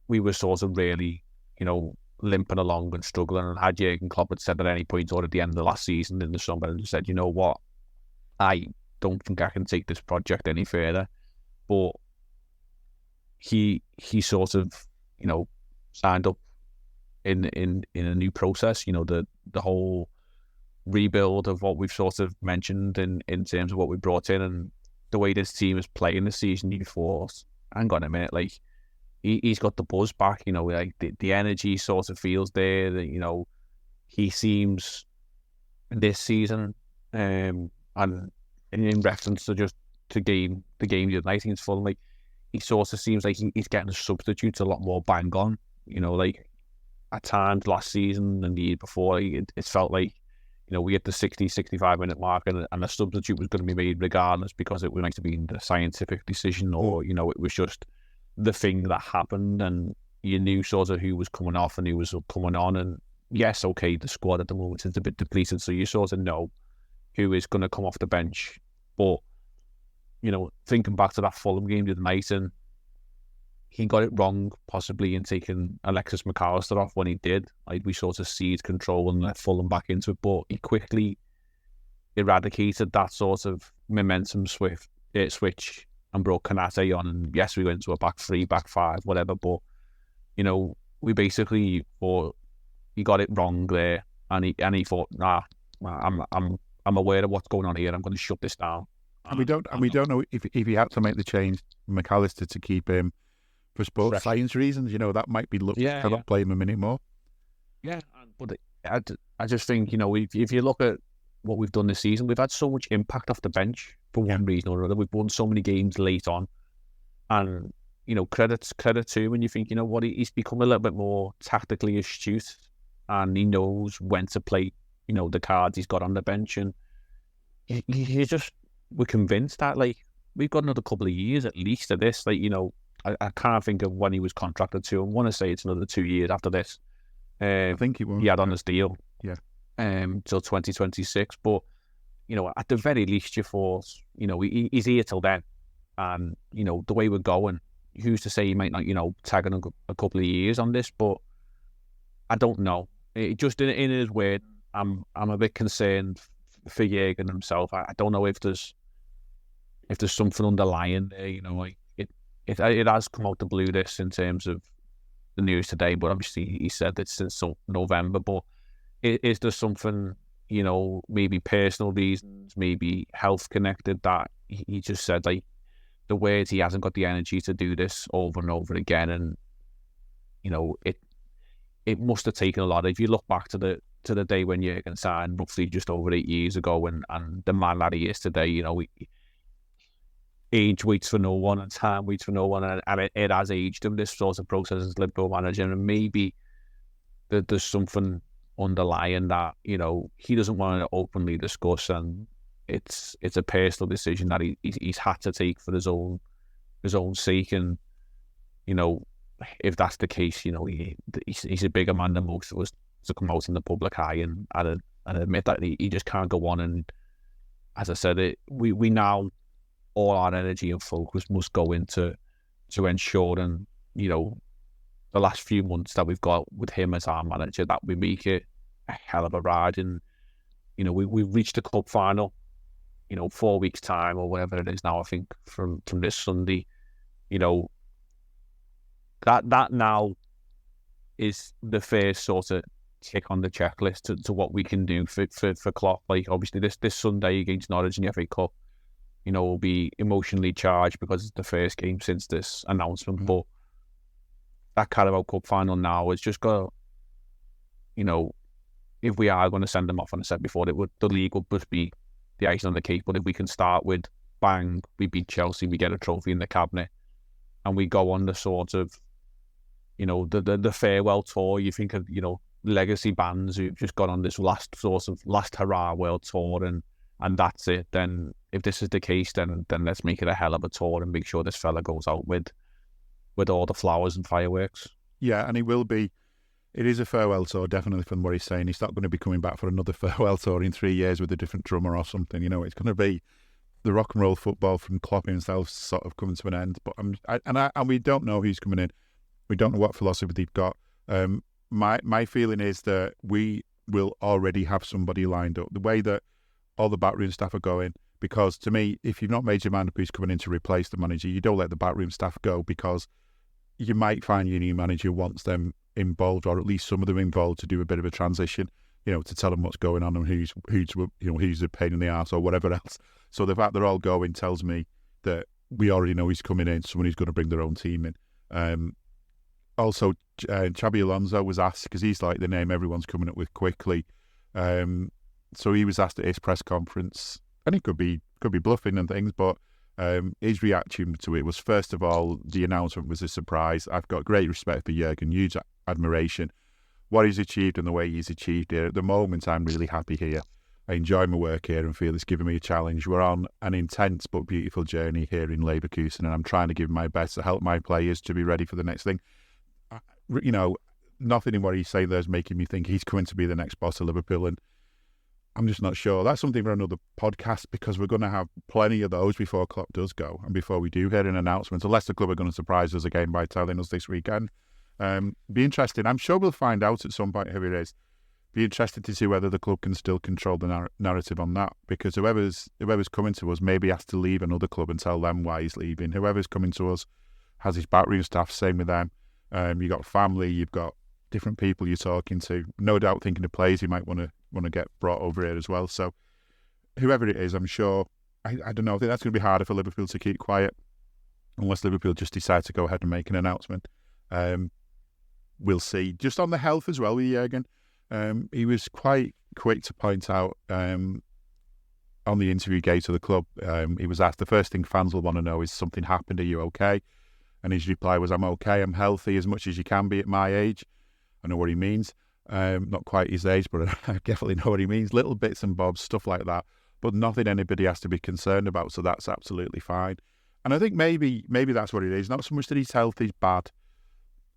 we were sort of really, limping along and struggling. And had Jurgen Klopp had said at any point or at the end of the last season in the summer, and said, you know what, I don't think I can take this project any further. But he sort of, signed up in a new process. The whole rebuild of what we've sort of mentioned in terms of what we brought in and the way this team is playing this season. You thought, hang on a minute, like he's got the buzz back. Like the energy sort of feels there. That he seems this season, and in reference to the game the other night against Fulham, like he sort of seems like he's getting the substitutes a lot more bang on. Like at times last season and the year before, it felt like, we hit the 60, 65 minute mark and a substitute was going to be made regardless, because it might have been the scientific decision or, it was just the thing that happened, and you knew sort of who was coming off and who was coming on. And yes, okay, the squad at the moment is a bit depleted, so you sort of know who is going to come off the bench. But, thinking back to that Fulham game the other night, and he got it wrong possibly in taking Alexis McAllister off when he did. Like, we sort of seized control and let Fulham back into it, but he quickly eradicated that sort of momentum switch and brought Konate on. And yes, we went to a back three, back five, whatever, but we basically thought he got it wrong there, and he thought, nah, I'm aware of what's going on here. I'm going to shut this down. And we don't know if he had to make the change McAllister to keep him for sports science reasons. That might be to not play him a minute more. Yeah, but I just think, if you look at what we've done this season, we've had so much impact off the bench for one reason or another. We've won so many games late on, and credit to him. And you think, what, he's become a little bit more tactically astute, and he knows when to play. The cards he's got on the bench, and we're convinced that, like, we've got another couple of years at least of this. Like, I can't think of when he was contracted to. I want to say it's another 2 years after this. I think he was. He had on his deal. Yeah. Till 2026. But, at the very least, you thought, he's here till then. And, the way we're going, who's to say he might not, tag on a couple of years on this? But I don't know. It just in his way, I'm a bit concerned for Jurgen himself. I don't know if there's something underlying there. It has come out the blue, this, in terms of the news today, but obviously he said that since November. But is there something, maybe personal reasons, maybe health connected, that he just said, like, the words, he hasn't got the energy to do this over and over again, and it must have taken a lot. If you look back to the day when Jurgen signed, roughly just over 8 years ago, and the man that he is today, age waits for no one and time waits for no one, and it has aged him, this sort of process as Liverpool manager. And maybe there's something underlying that he doesn't want to openly discuss, and it's a personal decision that he's had to take for his own sake. And if that's the case, he's a bigger man than most of us to come out in the public eye and admit that he just can't go on. And as I said, we now, all our energy and focus must go into ensuring, the last few months that we've got with him as our manager, that we make it a hell of a ride. And, we've reached the cup final, 4 weeks' time or whatever it is now, I think, from this Sunday. That now is the first sort of tick on the checklist to what we can do for Klopp. Like, obviously, this Sunday against Norwich in the FA Cup, will be emotionally charged because it's the first game since this announcement. Mm-hmm. But that Carabao Cup final now is just got, if we are going to send them off, and I said before, the league would just be the icing on the cake. But if we can start with, bang, we beat Chelsea, we get a trophy in the cabinet, and we go on the sort of, the farewell tour. You think of, legacy bands who've just gone on this last hurrah world tour, and that's it. Then if this is the case, then let's make it a hell of a tour and make sure this fella goes out with all the flowers and fireworks. Yeah, and he will be. It is a farewell tour, definitely, from what he's saying. He's not going to be coming back for another farewell tour in 3 years with a different drummer or something. It's going to be the rock and roll football from Klopp himself sort of coming to an end. But we don't know who's coming in. We don't know what philosophy they've got. My feeling is that we will already have somebody lined up. The way that all the backroom staff are going, because to me, if you've not made your mind up who's coming in to replace the manager, you don't let the backroom staff go, because you might find your new manager wants them involved, or at least some of them involved, to do a bit of a transition, to tell them what's going on and who's a pain in the arse or whatever else. So the fact they're all going tells me that we already know he's coming in, someone who's going to bring their own team in. Also, Xabi Alonso was asked, because he's like the name everyone's coming up with quickly. So he was asked at his press conference, and he could be bluffing and things, but his reaction to it was, first of all, the announcement was a surprise. I've got great respect for Jurgen, huge admiration. What he's achieved and the way he's achieved it. At the moment, I'm really happy here. I enjoy my work here and feel it's given me a challenge. We're on an intense but beautiful journey here in Leverkusen, and I'm trying to give my best to help my players to be ready for the next thing. Nothing in what he's saying there is making me think he's going to be the next boss of Liverpool, and I'm just not sure. That's something for another podcast, because we're going to have plenty of those before Klopp does go and before we do hear an announcement, unless the club are going to surprise us again by telling us this weekend. Be interesting. I'm sure we'll find out at some point who it is. Be interested to see whether the club can still control the narrative on that, because whoever's coming to us maybe has to leave another club and tell them why he's leaving. Whoever's coming to us has his backroom staff, same with them. You've got family, you've got different people you're talking to. No doubt thinking of players you might want to get brought over here as well. So whoever it is, I'm sure, I don't know, I think that's going to be harder for Liverpool to keep quiet, unless Liverpool just decide to go ahead and make an announcement. We'll see. Just on the health as well with Jurgen, he was quite quick to point out on the interview gate of the club, he was asked, the first thing fans will want to know is, something happened, are you okay? And his reply was, I'm okay, I'm healthy as much as you can be at my age. I know what he means. Not quite his age, but I definitely know what he means. Little bits and bobs, stuff like that, but nothing anybody has to be concerned about, so that's absolutely fine. And I think maybe that's what it is. Not so much that his health is bad,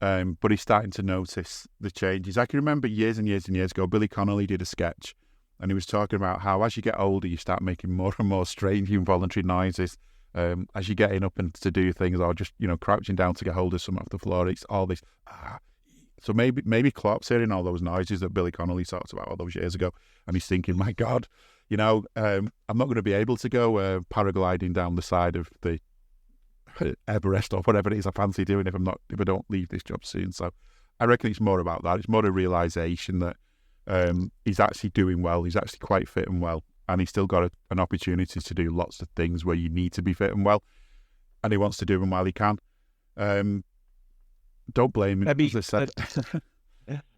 but he's starting to notice the changes. I can remember years and years and years ago, Billy Connolly did a sketch, and he was talking about how as you get older, you start making more and more strange involuntary noises. As you're getting up and to do things, or just crouching down to get hold of something off the floor, it's all this. So maybe Klopp's hearing all those noises that Billy Connolly talked about all those years ago, and he's thinking, my God, I'm not going to be able to go paragliding down the side of the Everest or whatever it is I fancy doing if I don't leave this job soon. So I reckon it's more about that. It's more a realisation that he's actually doing well. He's actually quite fit and well. And he's still got an opportunity to do lots of things where you need to be fit and well, and he wants to do them while he can. Don't blame him, as I said.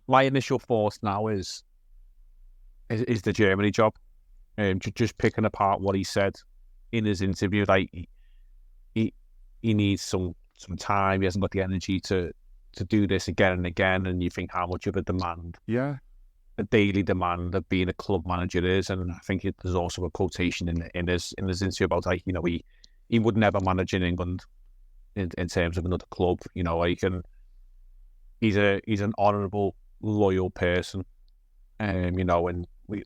My initial thoughts now is the Germany job. Just picking apart what he said in his interview, like he needs some time. He hasn't got the energy to do this again and again. And you think how much of a demand, a daily demand of being a club manager is. And I think there's also a quotation in his interview about, like, he would never manage in England in terms of another club. He's an honourable, loyal person. And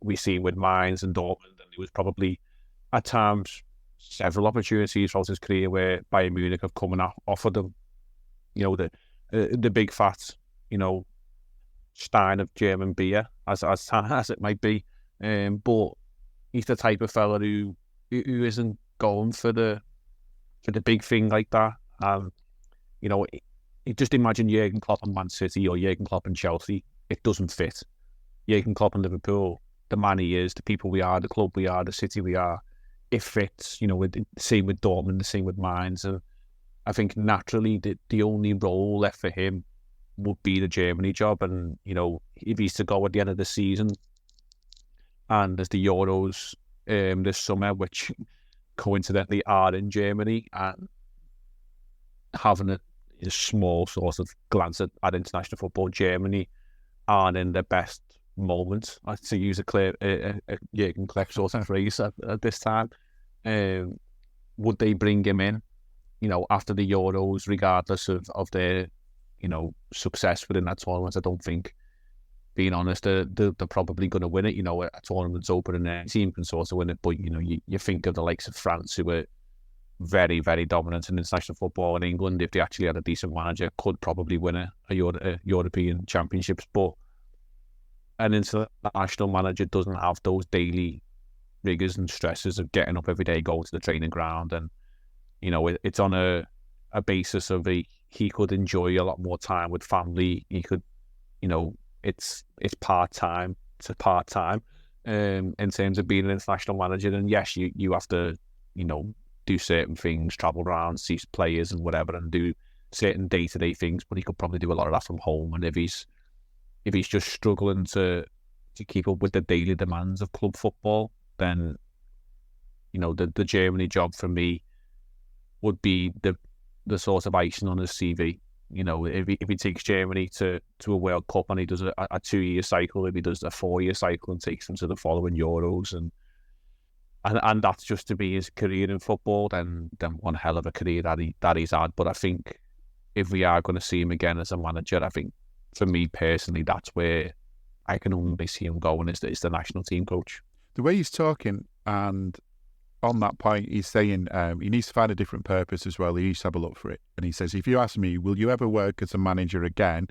we see him with Mainz and Dortmund, and there was probably at times several opportunities throughout his career where Bayern Munich have come and offered him, the big fat, stein of German beer, as it might be. But he's the type of fella who isn't going for the big thing like that. Just imagine Jurgen Klopp and Man City or Jurgen Klopp and Chelsea. It doesn't fit. Jurgen Klopp and Liverpool, the man he is, the people we are, the club we are, the city we are, it fits. The same with Dortmund, the same with Mainz. And I think naturally the only role left for him would be the Germany job. And, if he's to go at the end of the season, and there's the Euros this summer, which coincidentally are in Germany, and having a small sort of glance at international football, Germany aren't in their best moment, to use a Jurgen Klopp sort of phrase at this time. Would they bring him in, after the Euros, regardless of their, success within that tournament? I don't think, being honest, they're probably going to win it. A tournament's open and their team can sort of win it, but you think of the likes of France, who were very, very dominant in international football in England, if they actually had a decent manager, could probably win a European Championships. But an international manager doesn't have those daily rigors and stresses of getting up every day, going to the training ground, and it's on a basis of he could enjoy a lot more time with family. He could, it's part-time to part-time in terms of being an international manager. And yes, you have to, do certain things, travel around, see players and whatever, and do certain day-to-day things, but he could probably do a lot of that from home. And if he's just struggling to keep up with the daily demands of club football, then, the Germany job for me would be the sort of icing on his CV. If he takes Germany to a World Cup and he does a 2-year cycle, if he does a 4-year cycle and takes them to the following Euros, and that's just to be his career in football, then one hell of a career that he's had. But I think if we are going to see him again as a manager, I think for me personally, that's where I can only see him going is the national team coach. The way he's talking, and on that point, he's saying he needs to find a different purpose as well. He needs to have a look for it. And he says, if you ask me, will you ever work as a manager again?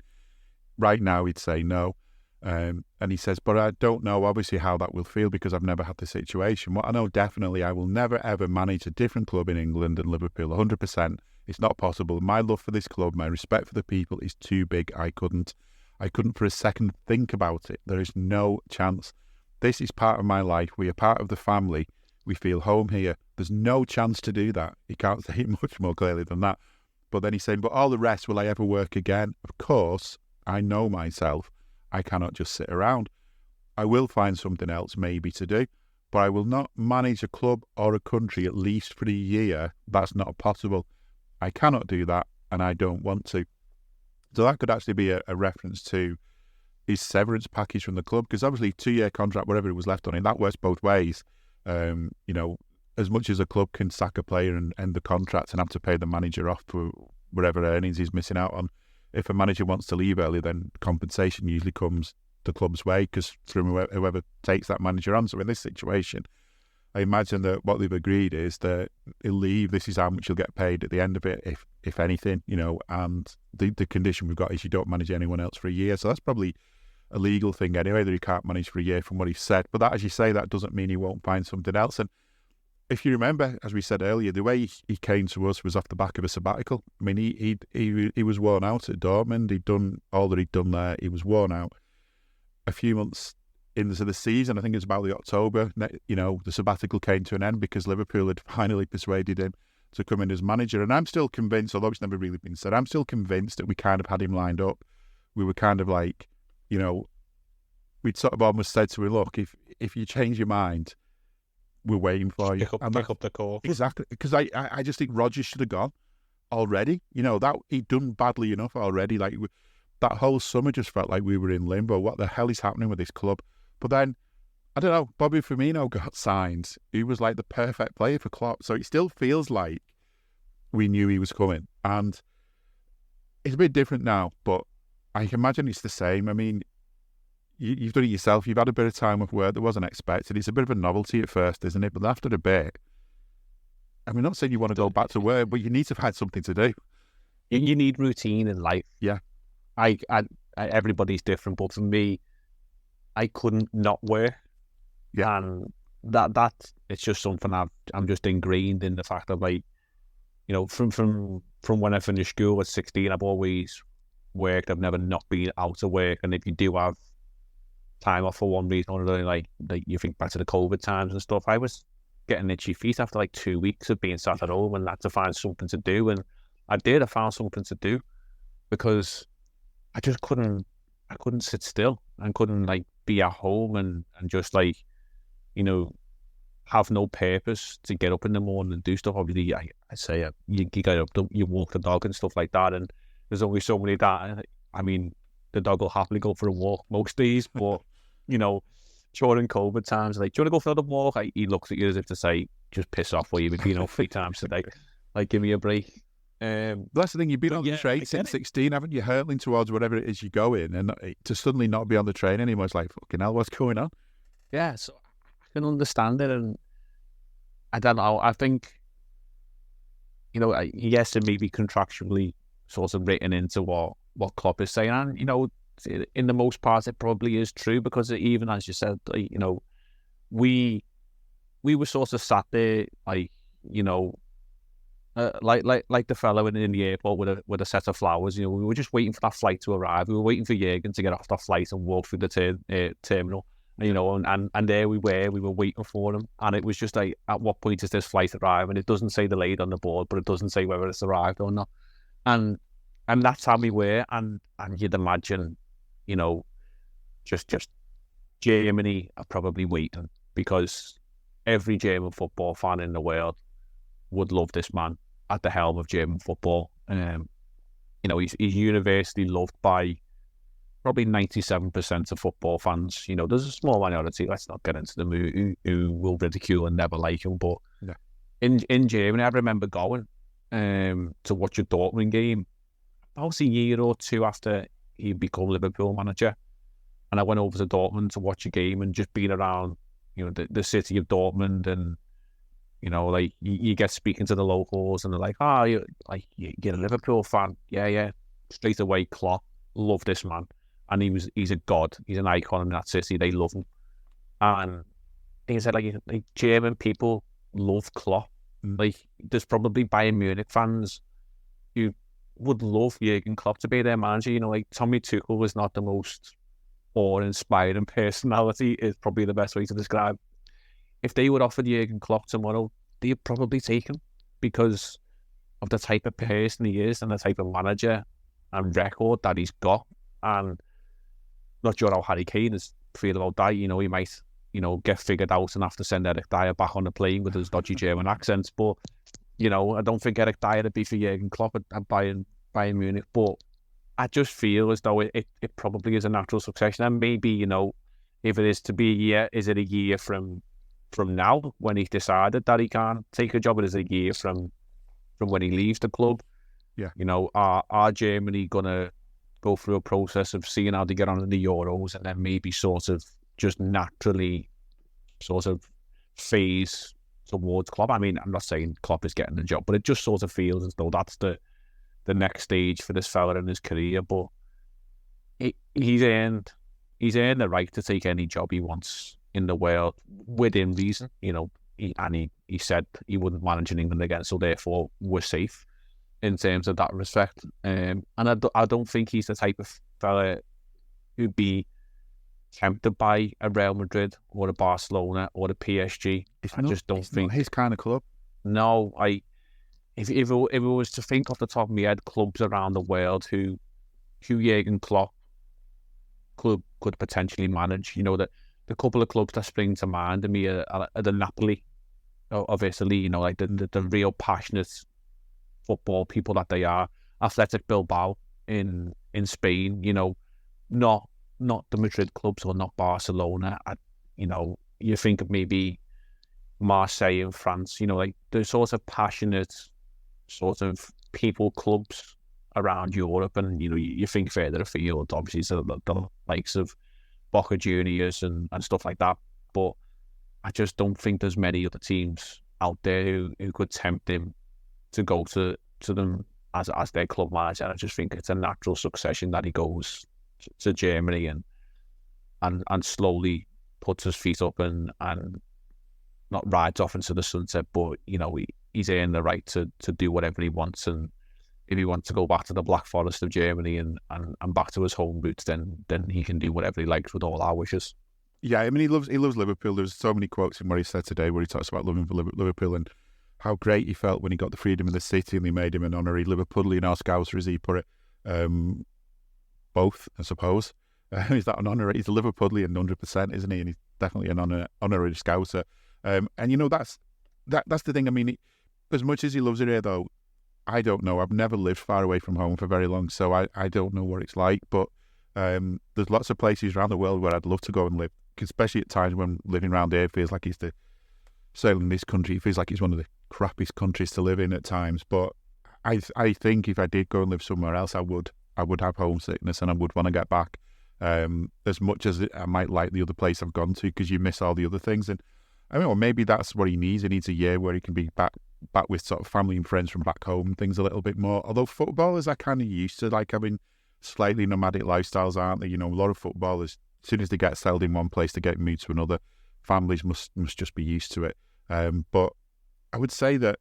Right now, he'd say no. And he says, but I don't know, obviously, how that will feel because I've never had the situation. What I know definitely, I will never, ever manage a different club in England than Liverpool, 100%. It's not possible. My love for this club, my respect for the people is too big. I couldn't for a second think about it. There is no chance. This is part of my life. We are part of the family. We feel home here. There's no chance to do that. He can't say it much more clearly than that. But then he's saying, but all the rest, will I ever work again? Of course, I know myself. I cannot just sit around. I will find something else maybe to do, but I will not manage a club or a country at least for a year. That's not possible. I cannot do that, and I don't want to. So that could actually be a reference to his severance package from the club, because obviously 2-year contract, whatever it was left on him, that works both ways. As much as a club can sack a player and end the contract and have to pay the manager off for whatever earnings he's missing out on, if a manager wants to leave early, then compensation usually comes the club's way, because from whoever takes that manager on. So in this situation, I imagine that what they've agreed is that he'll leave. This is how much he'll get paid at the end of it, if anything, and the condition we've got is you don't manage anyone else for a year. So that's probably a legal thing anyway, that he can't manage for a year from what he said. But that, as you say, that doesn't mean he won't find something else. And if you remember, as we said earlier, the way he came to us was off the back of a sabbatical. I mean, he was worn out at Dortmund. He'd done all that he'd done there. He was worn out. A few months into the season, I think it was about the October, the sabbatical came to an end because Liverpool had finally persuaded him to come in as manager. And I'm still convinced, although it's never really been said, I'm still convinced that we kind of had him lined up. We were kind of like, we'd sort of almost said to him, look, if you change your mind, we're waiting for you. Pick up the call. Exactly, because I just think Rodgers should have gone already. That he'd done badly enough already. Like that whole summer just felt like we were in limbo. What the hell is happening with this club? But then, I don't know, Bobby Firmino got signed. He was like the perfect player for Klopp. So it still feels like we knew he was coming. And it's a bit different now, but I can imagine it's the same. I mean, you've done it yourself. You've had a bit of time off work that wasn't expected. It's a bit of a novelty at first, isn't it? But after a bit, I mean, not saying you want to go back to work, but you need to find something to do. You need routine in life. Yeah. I everybody's different, but for me, I couldn't not work. Yeah. And that it's just something I'm just ingrained in the fact of, like, from when I finished school at 16, I've always worked. I've never not been out of work. And if you do have time off for one reason or another, like you think back to the COVID times and stuff, I was getting itchy feet after like 2 weeks of being sat at home and had to find something to do. And I found something to do, because I just couldn't sit still and couldn't like be at home and just like, have no purpose to get up in the morning and do stuff. Obviously, I say you get up, you walk the dog and stuff like that, and there's only so many that. I mean, the dog will happily go for a walk most days, but during COVID times, like, do you want to go for another walk? He looks at you as if to say, just piss off, will you? 3 times a day, like, give me a break. That's the thing. You've been on the train since 16, haven't you? Hurtling towards whatever it is you go in, and to suddenly not be on the train anymore, it's like, fucking hell, what's going on? Yeah, so I can understand it, and I don't know. I think yes, it may be contractually sort of written into what Klopp is saying, and in the most part, it probably is true, because even as you said, we were sort of sat there, like the fellow in the airport with a set of flowers. We were just waiting for that flight to arrive. We were waiting for Jurgen to get off that flight and walk through the terminal. And there we were waiting for him, and it was just like, at what point does this flight arrive? And it doesn't say delayed on the board, but it doesn't say whether it's arrived or not. And that's how we were, and you'd imagine, just Germany are probably waiting, because every German football fan in the world would love this man at the helm of German football. He's universally loved by probably 97% of football fans. There's a small minority, let's not get into them, who will ridicule and never like him. But yeah. in Germany, I remember going to watch a Dortmund game about a year or two after he'd become Liverpool manager. And I went over to Dortmund to watch a game, and just being around, the city of Dortmund, and you get speaking to the locals, and they're like, you're a Liverpool fan. Yeah. Straight away, Klopp, love this man. And he's a god. He's an icon in that city. They love him. And he said, like German people love Klopp. There's probably Bayern Munich fans who would love Jurgen Klopp to be their manager. Tommy Tuchel was not the most awe-inspiring personality, is probably the best way to describe. If they were offered Jurgen Klopp tomorrow, they'd probably take him, because of the type of person he is and the type of manager and record that he's got. And not sure how Harry Kane is feel about that. He might, get figured out and have to send Eric Dyer back on the plane with his dodgy German accents. But, I don't think Eric Dyer would be for Jurgen Klopp at Bayern Munich. But I just feel as though it probably is a natural succession. And maybe, if it is to be a year, is it a year from now, when he's decided that he can't take a job? It is a year from when he leaves the club. Yeah. Are Germany going to go through a process of seeing how they get on in the Euros, and then maybe sort of just naturally sort of phase towards Klopp? I mean, I'm not saying Klopp is getting the job, but it just sort of feels as though that's the next stage for this fella in his career. But he's earned the right to take any job he wants in the world within reason. He said he wouldn't manage in England again, so therefore we're safe in terms of that respect. And I don't think he's the type of fella who'd be tempted by a Real Madrid or a Barcelona or a PSG. I just don't think not his kind of club. No, if it was to think off the top of my head, clubs around the world who Jurgen Klopp could potentially manage, the couple of clubs that spring to mind to me are the Napoli of Italy. The real passionate football people that they are. Athletic Bilbao in Spain, not the Madrid clubs, or not Barcelona. You think of maybe Marseille in France, the sort of passionate sort of people clubs around Europe. And you think further afield, obviously, so the likes of Boca Juniors and stuff like that. But I just don't think there's many other teams out there who could tempt him to go to them as their club manager. I just think it's a natural succession that he goes to Germany and slowly puts his feet up and not rides off into the sunset, but he's earned the right to do whatever he wants. And if he wants to go back to the Black Forest of Germany and back to his home roots, then he can do whatever he likes with all our wishes. Yeah, I mean, he loves Liverpool. There's so many quotes in what he said today where he talks about loving for Liverpool and how great he felt when he got the freedom of the city and they made him an honorary Liverpudlian or Scouser, as he put it. Both, I suppose. He's that an honorary? He's a Liverpudlian 100%, isn't he? And he's definitely an honorary Scouser. And that's the thing. I mean, as much as he loves it here, though, I don't know. I've never lived far away from home for very long, so I don't know what it's like. But there's lots of places around the world where I'd love to go and live, especially at times when living around here feels like sailing this country. It feels like it's one of the crappiest countries to live in at times. But I think if I did go and live somewhere else, I would have homesickness and I would want to get back. As much as I might like the other place I've gone to, because you miss all the other things. And I mean, or maybe that's what he needs. He needs a year where he can be back back with sort of family and friends from back home and things a little bit more. Although footballers are kind of used to like having slightly nomadic lifestyles, aren't they? You know, a lot of footballers, as soon as they get settled in one place, they get moved to another. Families must just be used to it. But I would say that...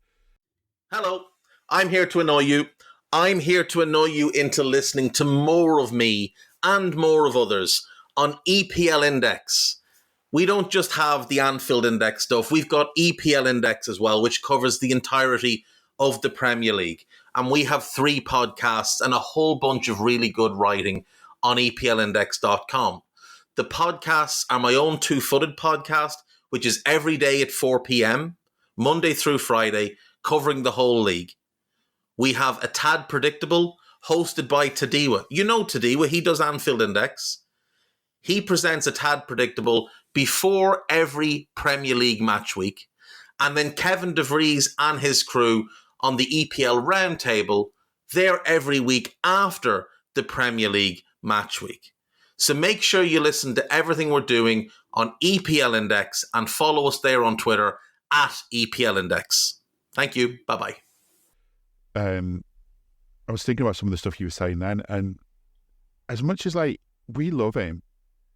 Hello, I'm here to annoy you. I'm here to annoy you into listening to more of me and more of others on EPL Index. We don't just have the Anfield Index stuff. We've got EPL Index as well, which covers the entirety of the Premier League. And we have 3 podcasts and a whole bunch of really good writing on EPLindex.com. The podcasts are my own Two-Footed podcast, which is every day at 4 p.m, Monday through Friday, covering the whole league. We have A Tad Predictable, hosted by Tadiwa. You know Tadiwa, he does Anfield Index. He presents A Tad Predictable before every Premier League match week. And then Kevin DeVries and his crew on the EPL Roundtable, they're every week after the Premier League match week. So make sure you listen to everything we're doing on EPL Index and follow us there on Twitter at EPL Index. Thank you. Bye-bye. I was thinking about some of the stuff you were saying then, and as much as like we love him,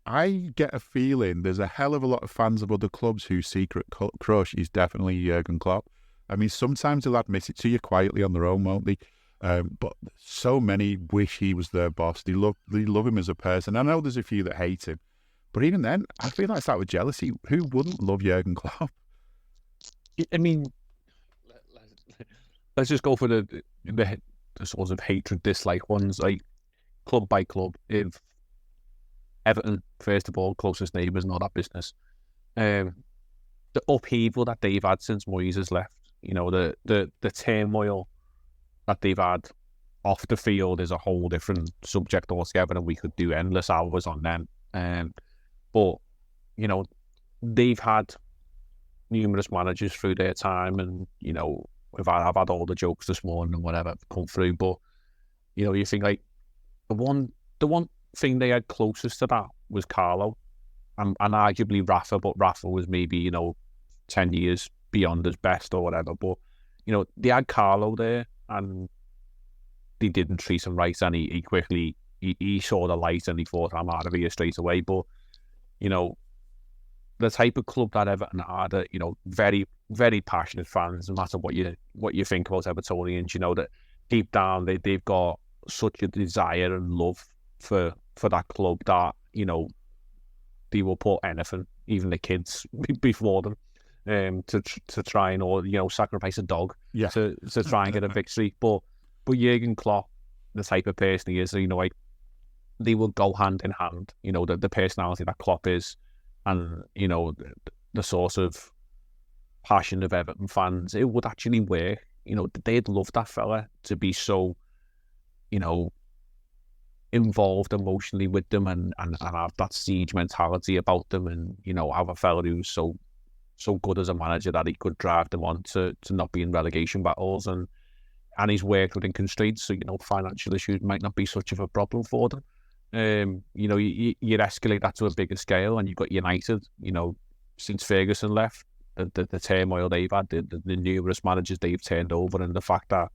I get a feeling there's a hell of a lot of fans of other clubs whose secret crush is definitely Jurgen Klopp. I mean, sometimes they'll admit it to you quietly on their own, won't they? But so many wish he was their boss. They love him as a person. I know there's a few that hate him, but even then, I feel like it's out of jealousy. Who wouldn't love Jurgen Klopp? I mean, let's just go for the sort of hatred, dislike ones, like club by club. If Everton, first of all, closest neighbours and all that business. The upheaval that they've had since Moyes has left, you know, the turmoil that they've had off the field is a whole different subject altogether, and we could do endless hours on them. But, you know, they've had numerous managers through their time, and, you know, I've had all the jokes this morning and whatever come through, but, you know, you think like the one thing they had closest to that was Carlo, and arguably Rafa, but Rafa was maybe, you know, 10 years beyond his best or whatever. But, you know, they had Carlo there, and they didn't treat him right, and he quickly saw the light and he thought, I'm out of here straight away. But, you know, the type of club that Everton are, you know, very, very passionate fans, no matter what you think about Evertonians, you know, that deep down they've got such a desire and love for that club that, you know, they will put anything, even the kids, before them, to try and, or, you know, sacrifice a dog to try and get a victory. But Jurgen Klopp, the type of person he is, you know, like, they will go hand in hand, you know, the personality that Klopp is, and, you know, the sort of passion of Everton fans, it would actually work. You know, they'd love that fella to be so, you know, involved emotionally with them and have that siege mentality about them, and, you know, have a fella who's so good as a manager that he could drive them on to not be in relegation battles, and he's worked within constraints, so, you know, financial issues might not be such of a problem for them. You know, you escalate that to a bigger scale, and you've got United, you know, since Ferguson left, the turmoil they've had, the numerous managers they've turned over, and the fact that,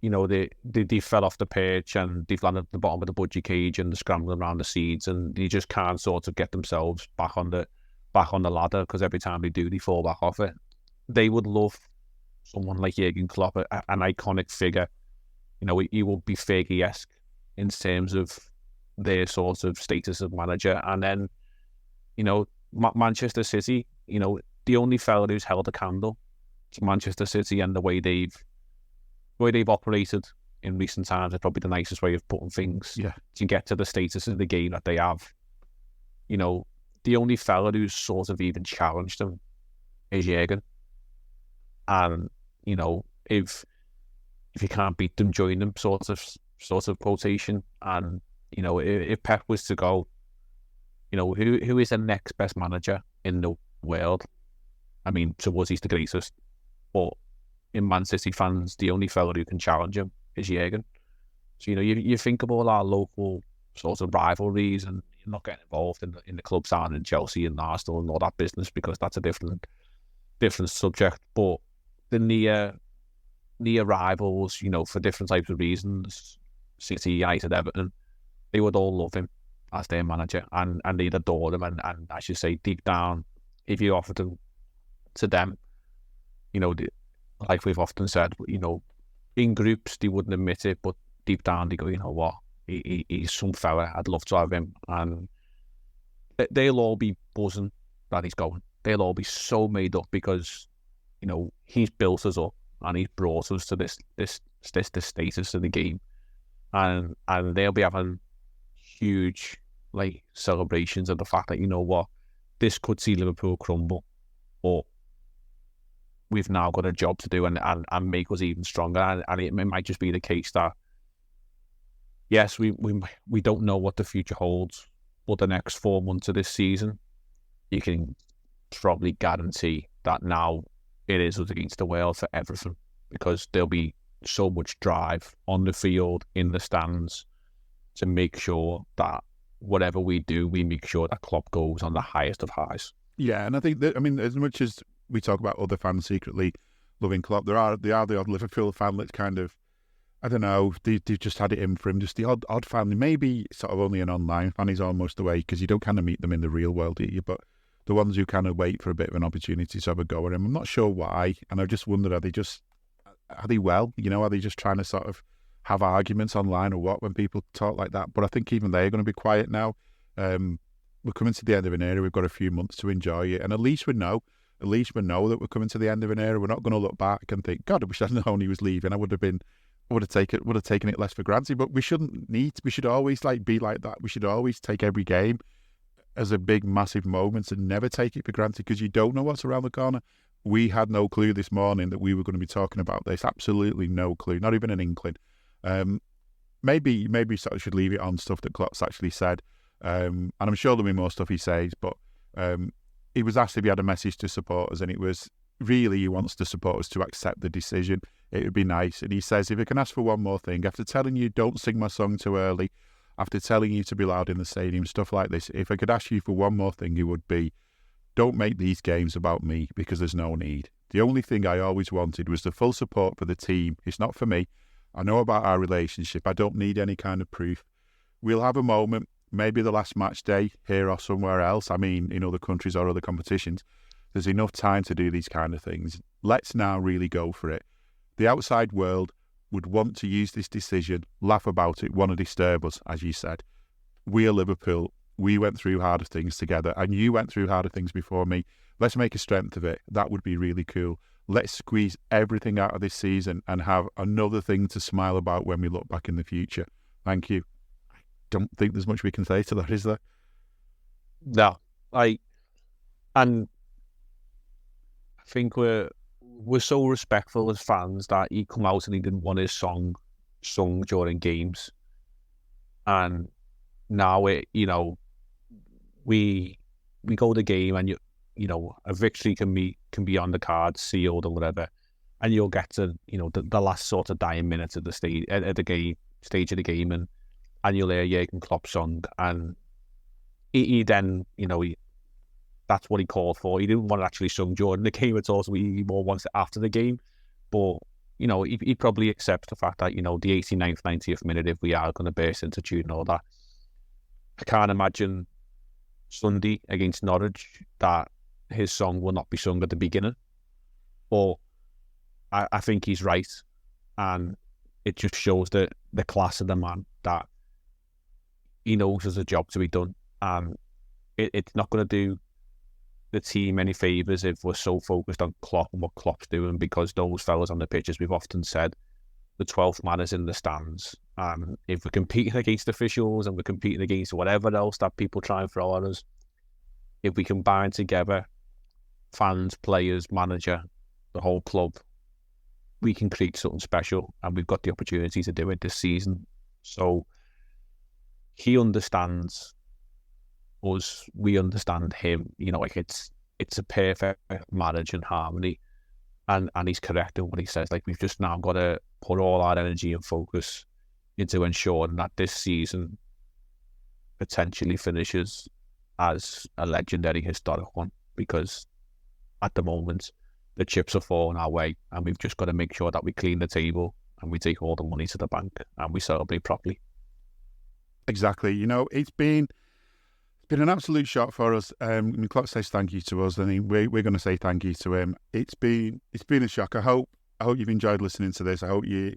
you know, they fell off the pitch and they've landed at the bottom of the budgie cage and they're scrambling around the seeds, and they just can't sort of get themselves back on the ladder, because every time they do, they fall back off it. They would love someone like Jurgen Klopp, an iconic figure. You know, he would be Fergie-esque in terms of their sort of status of manager. And then, you know, Manchester City, you know, the only fella who's held a candle to Manchester City and the way they've operated in recent times is probably the nicest way of putting things, to get to the status of the game that they have. You know, the only fella who's sort of even challenged them is Jurgen. And, you know, if you can't beat them, join them, sort of quotation. And, you know, if Pep was to go, you know, who is the next best manager in the world? I mean, to us, he's the greatest. But in Man City fans, the only fella who can challenge him is Jurgen. So, you know, you think of all our local sort of rivalries, and you're not getting involved in the clubs down in Chelsea and Arsenal and all that business, because that's a different subject. But the near rivals, you know, for different types of reasons, City, United, Everton, they would all love him as their manager, and they'd adore him. And as you say, deep down, if you offered him to them, you know, like we've often said, you know, in groups they wouldn't admit it, but deep down they go, you know what, he's some fella, I'd love to have him. And they'll all be buzzing that he's going. They'll all be so made up because, you know, he's built us up and he's brought us to this status of the game, and they'll be having huge like celebrations of the fact that, you know what, this could see Liverpool crumble, but we've now got a job to do and make us even stronger. And it might just be the case that, yes, we don't know what the future holds, but the next 4 months of this season, you can probably guarantee that now it is us against the world for everything, because there'll be so much drive on the field, in the stands, to make sure that whatever we do, we make sure that Klopp goes on the highest of highs. Yeah, and I think that, I mean, as much as we talk about other fans secretly loving Klopp, there are the odd Liverpool fan that's kind of, I don't know, they've just had it in for him. Just the odd fan, maybe sort of only an online fan is almost the way, because you don't kind of meet them in the real world, do you? But the ones who kind of wait for a bit of an opportunity to have a go at him, I'm not sure why. And I just wondered, are they well? You know, are they just trying to sort of have arguments online or what when people talk like that? But I think even they're going to be quiet now. We're coming to the end of an era. We've got a few months to enjoy it. And at least we know that we're coming to the end of an era. We're not going to look back and think, God, I wish I'd known he was leaving. I would have taken it less for granted. But we shouldn't need to. We should always be like that. We should always take every game as a big, massive moment and never take it for granted, because you don't know what's around the corner. We had no clue this morning that we were going to be talking about this. Absolutely no clue, not even an inkling. Maybe sort of should leave it on stuff that Klopp's actually said. And I'm sure there'll be more stuff he says, but he was asked if he had a message to supporters, and it was really he wants the supporters to accept the decision. It would be nice. And he says, if I can ask for one more thing, after telling you don't sing my song too early, after telling you to be loud in the stadium, stuff like this, if I could ask you for one more thing, it would be, don't make these games about me, because there's no need. The only thing I always wanted was the full support for the team. It's not for me. I know about our relationship. I don't need any kind of proof. We'll have a moment, maybe the last match day here or somewhere else. I mean, in other countries or other competitions. There's enough time to do these kind of things. Let's now really go for it. The outside world would want to use this decision, laugh about it, want to disturb us, as you said. We are Liverpool. We went through harder things together, and you went through harder things before me. Let's make a strength of it. That would be really cool. Let's squeeze everything out of this season and have another thing to smile about when we look back in the future. Thank you. I don't think there's much we can say to that, is there? No. I think we're so respectful as fans that he come out and he didn't want his song sung during games. And now we go to the game, and you know, a victory can be on the card, sealed or whatever, and you'll get to, you know, the last sort of dying minutes of the stage of the game, and you'll hear Jurgen Klopp's song, and he then, you know, that's what he called for. He didn't want it actually sung during the game at all, so he more wants it after the game. But, you know, he probably accepts the fact that, you know, the 89th, 90th minute, if we are going to burst into tune and all that, I can't imagine Sunday against Norwich that his song will not be sung at the beginning. But I think he's right, and it just shows the class of the man, that he knows there's a job to be done, and it's not going to do the team any favours if we're so focused on Klopp and what Klopp's doing, because those fellas on the pitch, as we've often said, the 12th man is in the stands. And if we're competing against officials and we're competing against whatever else that people try and throw at us, if we combine together, fans, players, manager, the whole club, we can create something special, and we've got the opportunity to do it this season. So he understands us, we understand him. You know, like it's a perfect marriage and harmony, and he's correct in what he says. Like, we've just now got to put all our energy and focus into ensuring that this season potentially finishes as a legendary, historic one, because at the moment the chips are falling our way, and we've just got to make sure that we clean the table and we take all the money to the bank and we celebrate properly. Exactly. You know, it's been an absolute shock for us. Klopp says thank you to us, and we're going to say thank you to him. It's been a shock. I hope you've enjoyed listening to this. I hope he's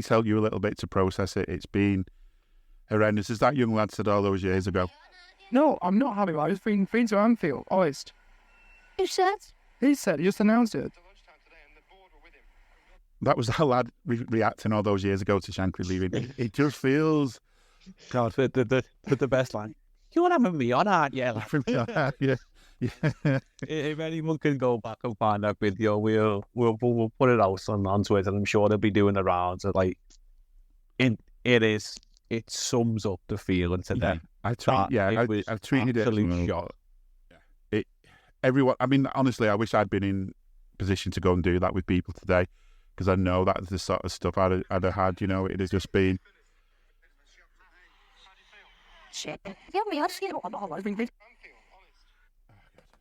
helped you a little bit to process it. It's been horrendous. As that young lad said all those years ago. No, I'm not happy about it. It's been to Anfield, honest. Who said? He said, he just announced it. That was that lad reacting all those years ago to Shankly leaving. It just feels... God, the best line. You're having me on, aren't you? Yeah. If anyone can go back and find that video, we'll put it out on Twitter. I'm sure they'll be doing the rounds. Like, it sums up the feeling today. I tweeted it. Shot. Everyone. I mean, honestly, I wish I'd been in position to go and do that with people today, because I know that's the sort of stuff I'd have had. You know, it has just been.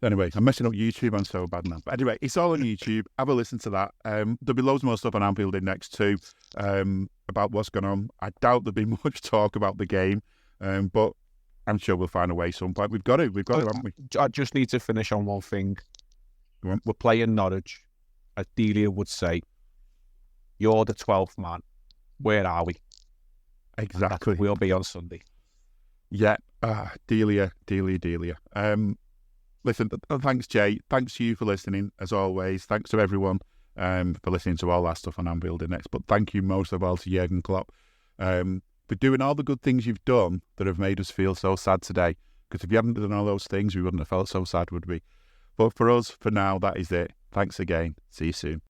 Anyway, I'm messing up YouTube. I'm so bad now. But anyway, it's all on YouTube. Have a listen to that. There'll be loads more stuff on Anfield Index too, about what's going on. I doubt there'll be much talk about the game, but I'm sure we'll find a way some point. We've got it, haven't we? I just need to finish on one thing. We're playing Norwich. As Delia would say, you're the 12th man. Where are we? Exactly. We'll be on Sunday. Yeah. Delia. Listen, thanks, Jay. Thanks to you for listening, as always. Thanks to everyone for listening to all that stuff on Anfield Index. But thank you most of all to Jurgen Klopp for doing all the good things you've done that have made us feel so sad today. Because if you hadn't done all those things, we wouldn't have felt so sad, would we? But for us, for now, that is it. Thanks again. See you soon.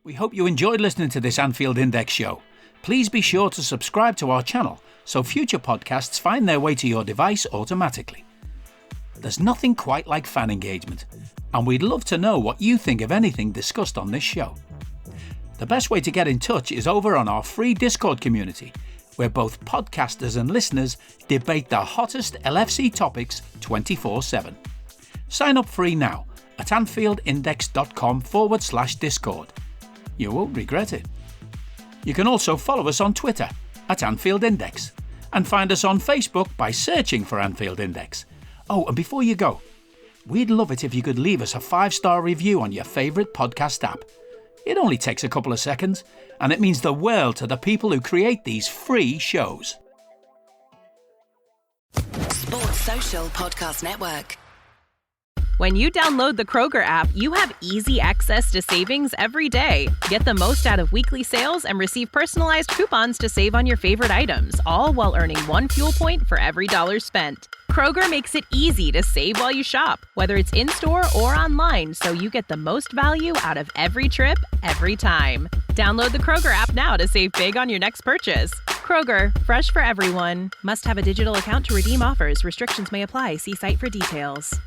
We hope you enjoyed listening to this Anfield Index show. Please be sure to subscribe to our channel so future podcasts find their way to your device automatically. There's nothing quite like fan engagement, and we'd love to know what you think of anything discussed on this show. The best way to get in touch is over on our free Discord community, where both podcasters and listeners debate the hottest LFC topics 24/7. Sign up free now at anfieldindex.com/Discord. You won't regret it. You can also follow us on Twitter at Anfield Index and find us on Facebook by searching for Anfield Index. Oh, and before you go, we'd love it if you could leave us a 5-star review on your favourite podcast app. It only takes a couple of seconds, and it means the world to the people who create these free shows. Sports Social Podcast Network. When you download the Kroger app, you have easy access to savings every day. Get the most out of weekly sales and receive personalized coupons to save on your favorite items, all while earning 1 fuel point for every $1 spent. Kroger makes it easy to save while you shop, whether it's in-store or online, so you get the most value out of every trip, every time. Download the Kroger app now to save big on your next purchase. Kroger, fresh for everyone. Must have a digital account to redeem offers. Restrictions may apply. See site for details.